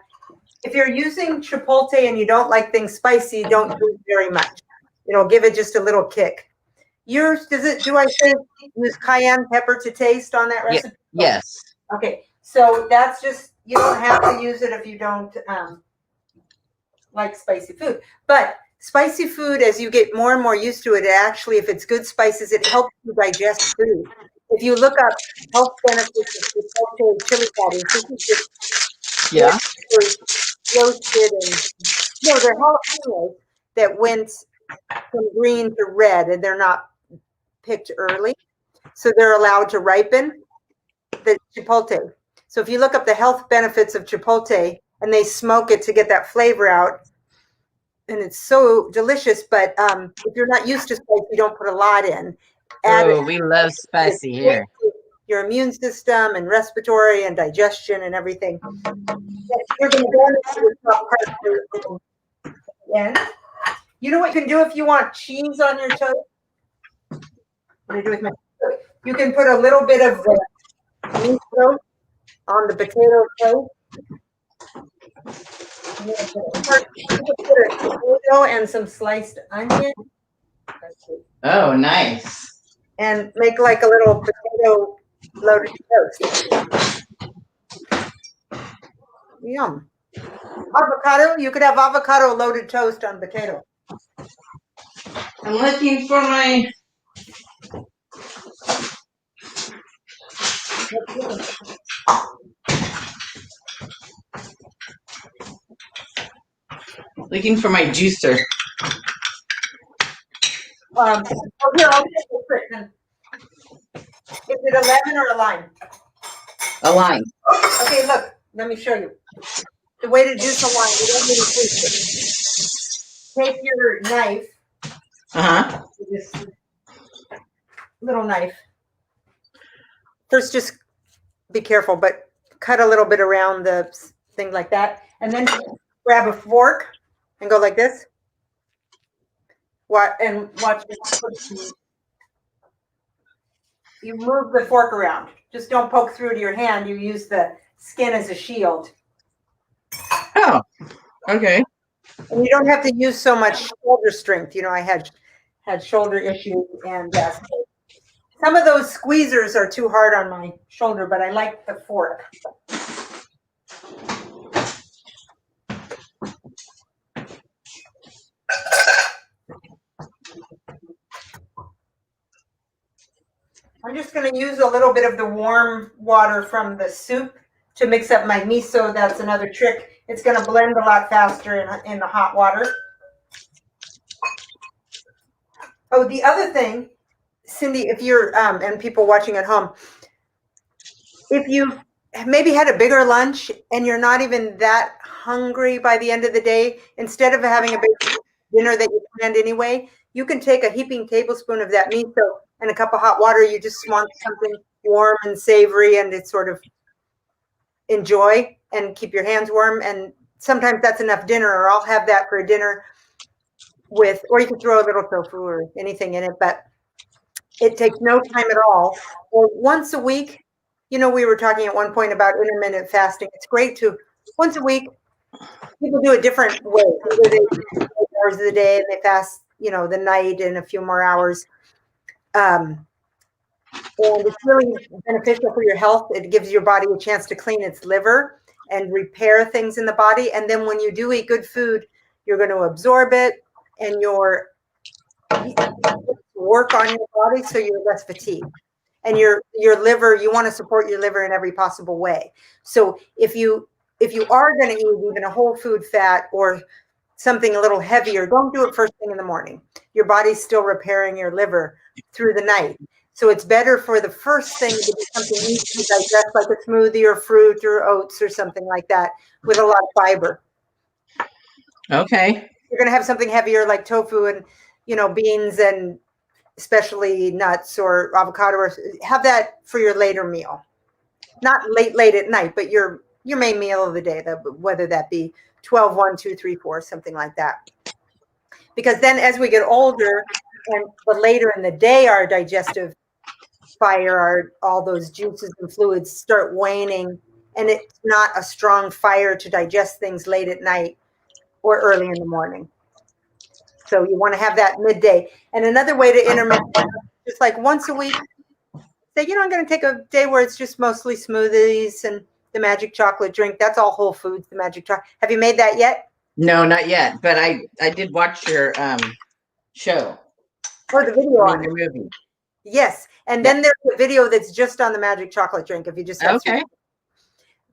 [SPEAKER 2] If you're using chipotle and you don't like things spicy, don't do very much. Give it just a little kick. Yours, do I say use cayenne pepper to taste on that recipe?
[SPEAKER 1] Yes.
[SPEAKER 2] Okay. So that's just, you don't have to use it if you don't like spicy food. But spicy food, as you get more and more used to it, actually, if it's good spices, it helps you digest food. If you look up health benefits of chipotle chili powders, this is just roasted and they're jalapenos that went from green to red, and they're not picked early, so they're allowed to ripen. The chipotle. So if you look up the health benefits of chipotle, and they smoke it to get that flavor out, and it's so delicious. But if you're not used to spice, you don't put a lot in.
[SPEAKER 1] We love spicy here.
[SPEAKER 2] Your immune system and respiratory and digestion and everything. You're going to go into the top part and you know what you can do if you want cheese on your toast? What do you do with my? You can put a little bit of the miso on the potato toast. You can put a tomato and some sliced onion.
[SPEAKER 1] Oh, nice.
[SPEAKER 2] And make like a little potato loaded toast. Yum. Avocado, you could have avocado loaded toast on potato.
[SPEAKER 1] I'm looking for my. Looking for my juicer.
[SPEAKER 2] Here, I'll take a quick one. Is it a lemon or a lime?
[SPEAKER 1] A lime.
[SPEAKER 2] Okay, look, let me show you. The way to juice a lime, you don't need to twist it. Take your knife. This little knife. First, just be careful, but cut a little bit around the thing like that. And then grab a fork and go like this. And watch it. You move the fork around. Just don't poke through to your hand. You use the skin as a shield.
[SPEAKER 1] Oh, okay.
[SPEAKER 2] And you don't have to use so much shoulder strength. You know, I had shoulder issues, and some of those squeezers are too hard on my shoulder, but I like the fork. I'm just going to use a little bit of the warm water from the soup to mix up my miso. That's another trick. It's going to blend a lot faster in the hot water. Oh, the other thing, Cindy, if you're, and people watching at home, if you maybe had a bigger lunch and you're not even that hungry by the end of the day, instead of having a big dinner that you planned anyway, you can take a heaping tablespoon of that miso and a cup of hot water. You just want something warm and savory, and it's sort of enjoy and keep your hands warm. And sometimes that's enough dinner, or I'll have that for a dinner with, or you can throw a little tofu or anything in it, but it takes no time at all. Or once a week, you know, we were talking at one point about intermittent fasting. It's great to, once a week, people do a different way. Either they do 8 hours of the day and they fast, you know, the night and a few more hours. And it's really beneficial for your health. It gives your body a chance to clean its liver and repair things in the body. And then when you do eat good food, you're going to absorb it and work on your body so you're less fatigued. And your liver, you want to support your liver in every possible way. So if you are going to eat even a whole food fat or something a little heavier, don't do it first thing in the morning. Your body's still repairing your liver through the night. So it's better for the first thing to be something easy to digest, like a smoothie or fruit or oats or something like that with a lot of fiber.
[SPEAKER 1] Okay.
[SPEAKER 2] You're going to have something heavier like tofu and, you know, beans and especially nuts or avocado, or have that for your later meal. Not late at night, but your main meal of the day, whether that be 12, 1, 2, 3, 4, something like that. Because then as we get older and the later in the day our digestive fire, all those juices and fluids start waning, and it's not a strong fire to digest things late at night or early in the morning. So you want to have that midday. And another way to intermittent, just like once a week, say, you know, I'm going to take a day where it's just mostly smoothies and the magic chocolate drink. That's all whole foods, the magic chocolate. Have you made that yet?
[SPEAKER 1] No, not yet. But I did watch your show.
[SPEAKER 2] Or the video on
[SPEAKER 1] your movie.
[SPEAKER 2] Yes. And then there's a video that's just on the magic chocolate drink. If you just have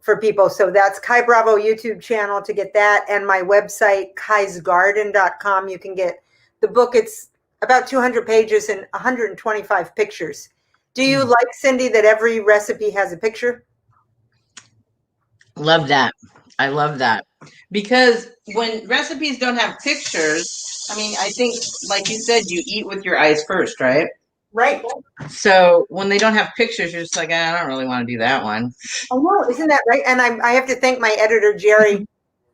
[SPEAKER 2] for people. So that's Kai Bravo YouTube channel to get that. And my website, kaisgarden.com. You can get the book. It's about 200 pages and 125 pictures. Do you like, Cindy, that every recipe has a picture?
[SPEAKER 1] Love that. I love that. Because when recipes don't have pictures, I mean, I think, like you said, you eat with your eyes first, right?
[SPEAKER 2] Right.
[SPEAKER 1] So when they don't have pictures, you're just like, I don't really want to do that one.
[SPEAKER 2] Oh, no, isn't that right? And I have to thank my editor, Jerry.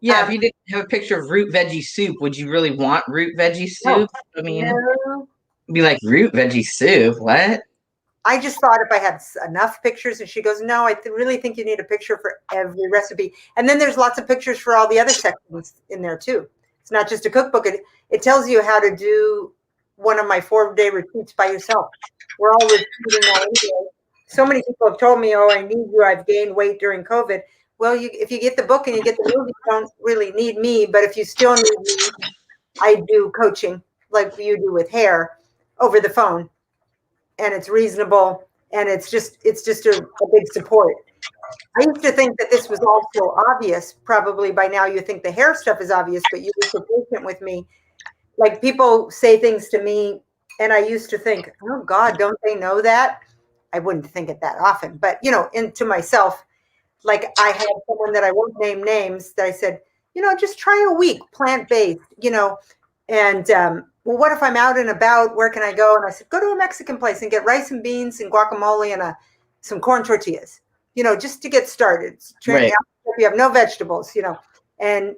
[SPEAKER 1] Yeah, if you didn't have a picture of root veggie soup, would you really want root veggie soup? I mean,
[SPEAKER 2] no.
[SPEAKER 1] Be like root veggie soup. What?
[SPEAKER 2] I just thought if I had enough pictures, and she goes, no, I really think you need a picture for every recipe. And then there's lots of pictures for all the other sections in there too. It's not just a cookbook. It tells you how to do one of my 4-day retreats by yourself. We're all repeating that anyway. So many people have told me, oh, I need you. I've gained weight during COVID. Well, if you get the book and you get the movie, you don't really need me. But if you still need me, I do coaching like you do with hair over the phone. And it's reasonable, and it's just a big support. I used to think that this was also obvious. Probably by now you think the hair stuff is obvious, but you were so patient with me. Like people say things to me, and I used to think, oh God, don't they know that? I wouldn't think it that often, but into myself, like I had someone that I won't name names that I said, just try a week plant-based, and well, what if I'm out and about? Where can I go? And I said, go to a Mexican place and get rice and beans and guacamole and some corn tortillas, just to get started.
[SPEAKER 1] Right.
[SPEAKER 2] You have no vegetables, And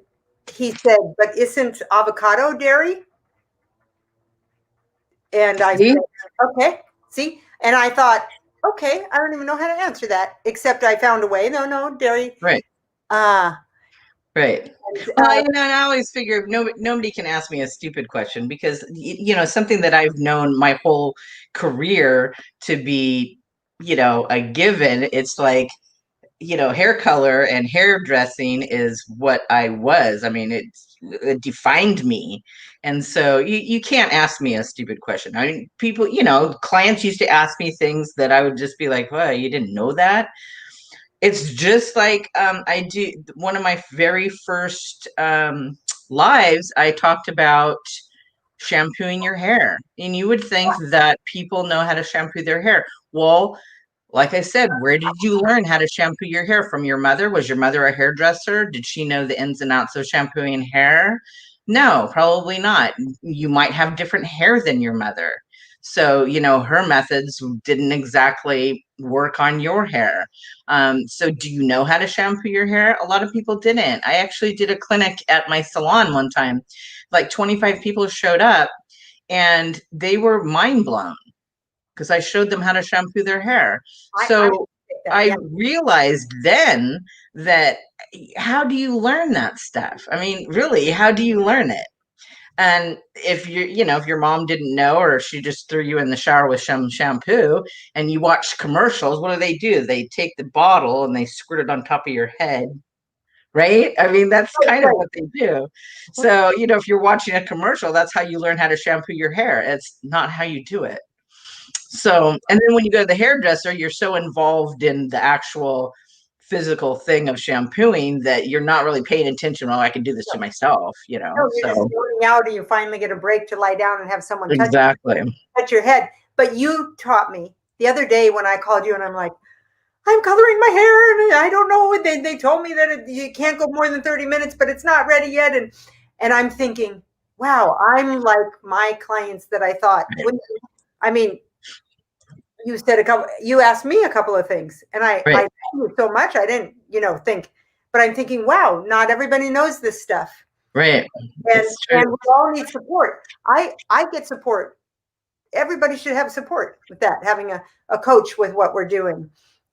[SPEAKER 2] he said, but isn't avocado dairy? And I said, okay, see? And I thought, okay, I don't even know how to answer that, except I found a way. No, dairy.
[SPEAKER 1] Right. Right. Well, and I always figure nobody can ask me a stupid question because, something that I've known my whole career to be, a given. It's like, hair color and hairdressing is what I was. I mean, it defined me. And so you can't ask me a stupid question. I mean, people, clients used to ask me things that I would just be like, well, you didn't know that? It's just like I do one of my very first lives. I talked about shampooing your hair, and you would think that people know how to shampoo their hair. Well, like I said, where did you learn how to shampoo your hair? From your mother? Was your mother a hairdresser? Did she know the ins and outs of shampooing hair? No, probably not. You might have different hair than your mother. So, her methods didn't exactly work on your hair. So do you know how to shampoo your hair? A lot of people didn't. I actually did a clinic at my salon one time. Like 25 people showed up and they were mind blown because I showed them how to shampoo their hair. So I realized then that how do you learn that stuff? I mean, really, how do you learn it? And if if your mom didn't know, or she just threw you in the shower with some shampoo and you watch commercials, what do? They take the bottle and they squirt it on top of your head. Right? I mean, that's kind of what they do. So, if you're watching a commercial, that's how you learn how to shampoo your hair. It's not how you do it. So, and then when you go to the hairdresser, you're so involved in the actual physical thing of shampooing that you're not really paying attention. Oh, I can do this to myself,
[SPEAKER 2] No, you're just going out, and you finally get a break to lie down and have someone touch your head. But you taught me the other day when I called you, and I'm like, I'm coloring my hair, and I don't know. They told me that you can't go more than 30 minutes, but it's not ready yet. And I'm thinking, wow, I'm like my clients that I thought. I mean, you asked me a couple of things, and I thank you so much. I didn't, think, but I'm thinking, wow, not everybody knows this stuff.
[SPEAKER 1] Right.
[SPEAKER 2] And we all need support. I get support. Everybody should have support with that, having a coach with what we're doing,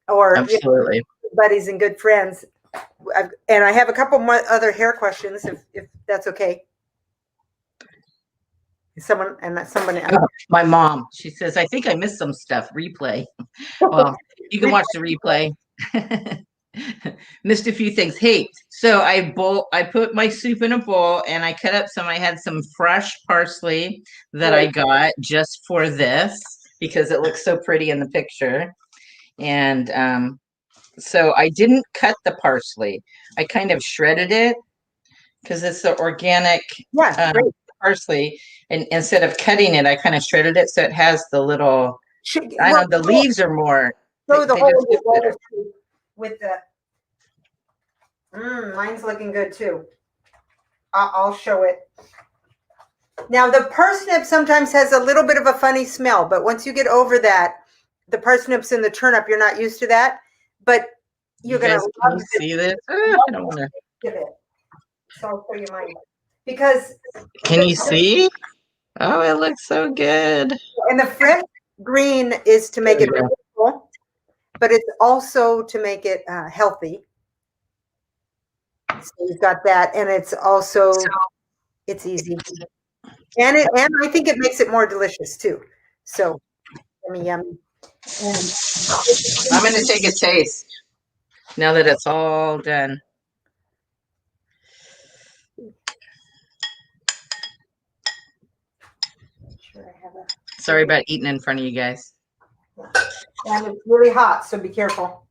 [SPEAKER 2] or
[SPEAKER 1] absolutely
[SPEAKER 2] buddies and good friends. And I have a couple more other hair questions, if that's okay.
[SPEAKER 1] My mom, she says, I think I missed some stuff. Replay. Well, you can watch the replay. Missed a few things. Hey, so I put my soup in a bowl and I cut up I had some fresh parsley that I got just for this because it looks so pretty in the picture. And so I didn't cut the parsley. I kind of shredded it because it's the organic parsley. And instead of cutting it, I kind of shredded it so it has the little, the leaves are more.
[SPEAKER 2] With the, mine's looking good too. I'll show it. Now the parsnip sometimes has a little bit of a funny smell, but once you get over that, the parsnips and the turnip, you're not used to that. But you're going to
[SPEAKER 1] love to see this. I don't want to.
[SPEAKER 2] So I'll show you mine. Because
[SPEAKER 1] can you see? Oh, it looks so good.
[SPEAKER 2] And the French green is to make it beautiful, but it's also to make it healthy. So you've got that, and it's also it's easy, and I think it makes it more delicious too. So yummy, yummy. And
[SPEAKER 1] I'm going to take a taste now that it's all done.
[SPEAKER 2] sure I have
[SPEAKER 1] Sorry about eating in front of you guys.
[SPEAKER 2] and it's really hot, so be careful.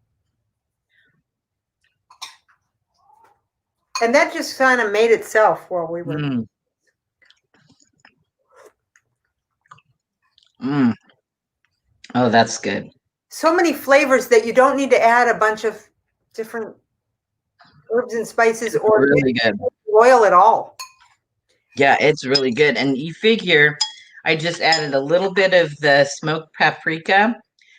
[SPEAKER 2] And that just kind of made itself while we were.
[SPEAKER 1] Oh, that's good.
[SPEAKER 2] So many flavors that you don't need to add a bunch of different herbs and spices or
[SPEAKER 1] really good
[SPEAKER 2] oil at all.
[SPEAKER 1] Yeah, it's really good. And you figure I just added a little bit of the smoked paprika,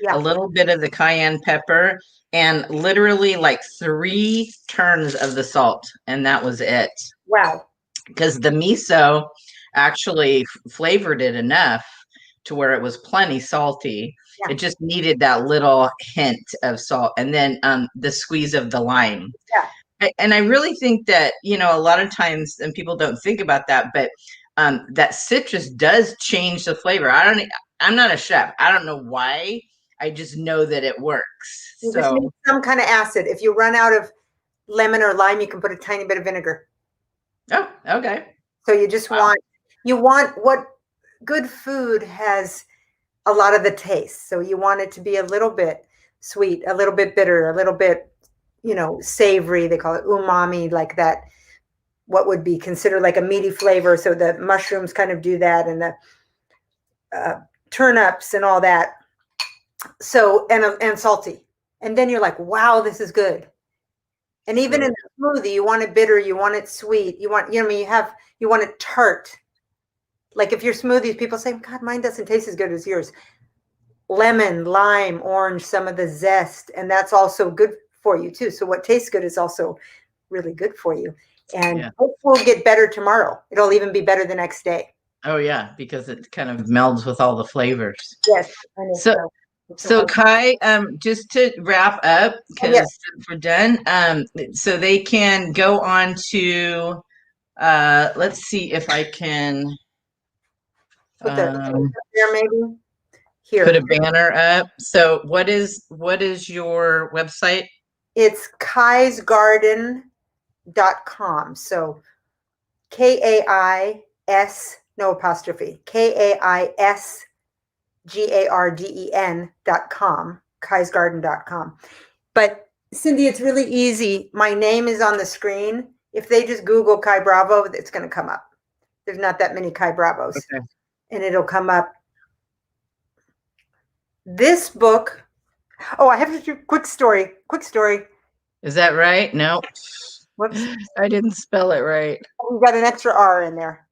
[SPEAKER 1] a little bit of the cayenne pepper, and literally like 3 turns of the salt. And that was it.
[SPEAKER 2] Wow.
[SPEAKER 1] Because the miso actually flavored it enough to where it was plenty salty. Yeah. It just needed that little hint of salt. And then the squeeze of the lime.
[SPEAKER 2] Yeah.
[SPEAKER 1] And I really think that, you know, a lot of times, and people don't think about that, but that citrus does change the flavor. I'm not a chef. I don't know why. I just know that it works.
[SPEAKER 2] You just need some kind of acid. If you run out of lemon or lime, you can put a tiny bit of vinegar.
[SPEAKER 1] Oh, okay.
[SPEAKER 2] So you just want what good food has a lot of the taste. So you want it to be a little bit sweet, a little bit bitter, a little bit, you know, savory. They call it umami, like that, what would be considered like a meaty flavor. So the mushrooms kind of do that, and the turnips and all that. So, and salty. And then you're like, wow, this is good. And even in the smoothie, you want it bitter, you want it sweet, you want, you know, you want it tart. Like if your smoothies, people say, God, mine doesn't taste as good as yours. Lemon, lime, orange, some of the zest, and that's also good for you too. So what tastes good is also really good for you. And hopefully we'll get better tomorrow. It'll even be better the next day.
[SPEAKER 1] Oh yeah, because it kind of melds with all the flavors.
[SPEAKER 2] Yes.
[SPEAKER 1] So Kai, just to wrap up, because we're done, so they can go on to, let's see if I can
[SPEAKER 2] put that there maybe. Here.
[SPEAKER 1] Put a banner up. So what is your website?
[SPEAKER 2] It's kaisgarden.com. So KAIS, no apostrophe, KAISGARDEN.com, kaisgarden.com. But Cindy, it's really easy. My name is on the screen. If they just Google Kai Bravo, it's going to come up. There's not that many Kai Bravos. Okay. And it'll come up. This book, oh, I have to do quick story.
[SPEAKER 1] Is that right? No.
[SPEAKER 2] Whoops.
[SPEAKER 1] I didn't spell it right.
[SPEAKER 2] You got an extra R in there.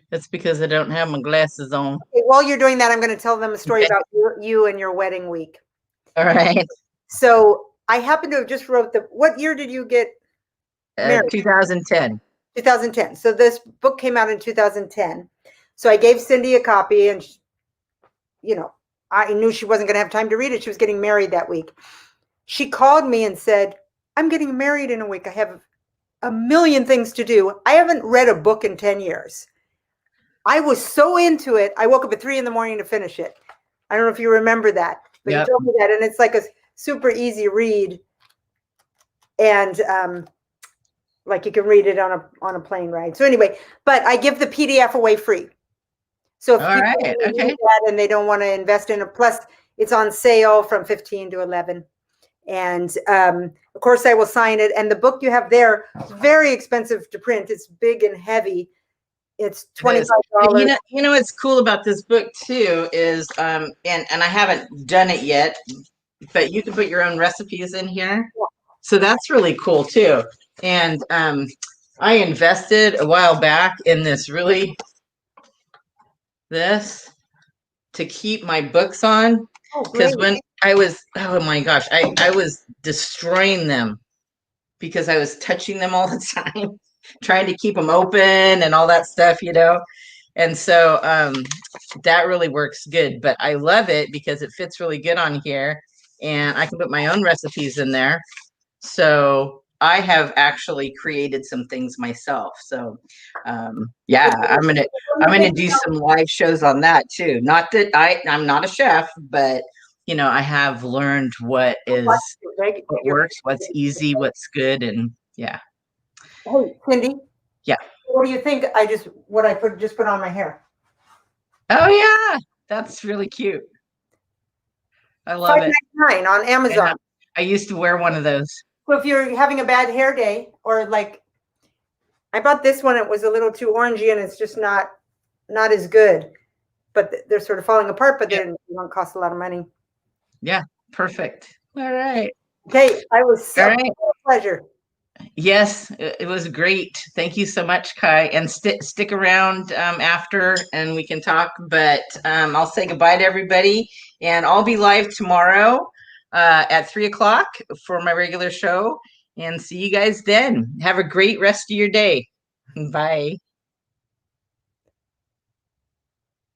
[SPEAKER 1] That's because I don't have my glasses on.
[SPEAKER 2] Okay, while you're doing that, I'm going to tell them a story about you and your wedding week.
[SPEAKER 1] All right.
[SPEAKER 2] So I happen to have just wrote what year did you get married?
[SPEAKER 1] 2010.
[SPEAKER 2] 2010. So this book came out in 2010. So I gave Cindy a copy, and you know, I knew she wasn't going to have time to read it. She was getting married that week. She called me and said, I'm getting married in a week. I have a million things to do. I haven't read a book in 10 years. I was so into it. I woke up at 3 a.m. to finish it. I don't know if you remember that, but you told me that. And it's like a super easy read. And like you can read it on a plane ride. So anyway, but I give the PDF away free. So if people need that and they don't want to invest in it, plus it's on sale from 15 to 11. And of course I will sign it. And the book you have there is very expensive to print. It's big and heavy. It's $25.
[SPEAKER 1] You know what's cool about this book too is and I haven't done it yet, but you can put your own recipes in here. Yeah. So that's really cool too. And I invested a while back in this to keep my books on, because when I was, oh my gosh, I was destroying them because I was touching them all the time, trying to keep them open and all that stuff, you know. And so that really works good. But I love it because it fits really good on here, and I can put my own recipes in there. So I have actually created some things myself. So yeah, I'm gonna do some live shows on that too. Not that I'm not a chef, but you know, I have learned what works, what's easy, what's good, and yeah.
[SPEAKER 2] Hey, Cindy.
[SPEAKER 1] Yeah.
[SPEAKER 2] What do you think? What I just put on my hair.
[SPEAKER 1] Oh yeah, that's really cute. I love it.
[SPEAKER 2] $5.99 on Amazon.
[SPEAKER 1] I used to wear one of those.
[SPEAKER 2] So if you're having a bad hair day, or like, I bought this one, it was a little too orangey and it's just not as good, but they're sort of falling apart, but they don't cost a lot of money.
[SPEAKER 1] Yeah, perfect. All right.
[SPEAKER 2] Okay, I was so pleasure.
[SPEAKER 1] Yes, it was great. Thank you so much, Kai. And stick around after, and we can talk. But I'll say goodbye to everybody, and I'll be live tomorrow at 3:00 for my regular show. And see you guys then. Have a great rest of your day. Bye.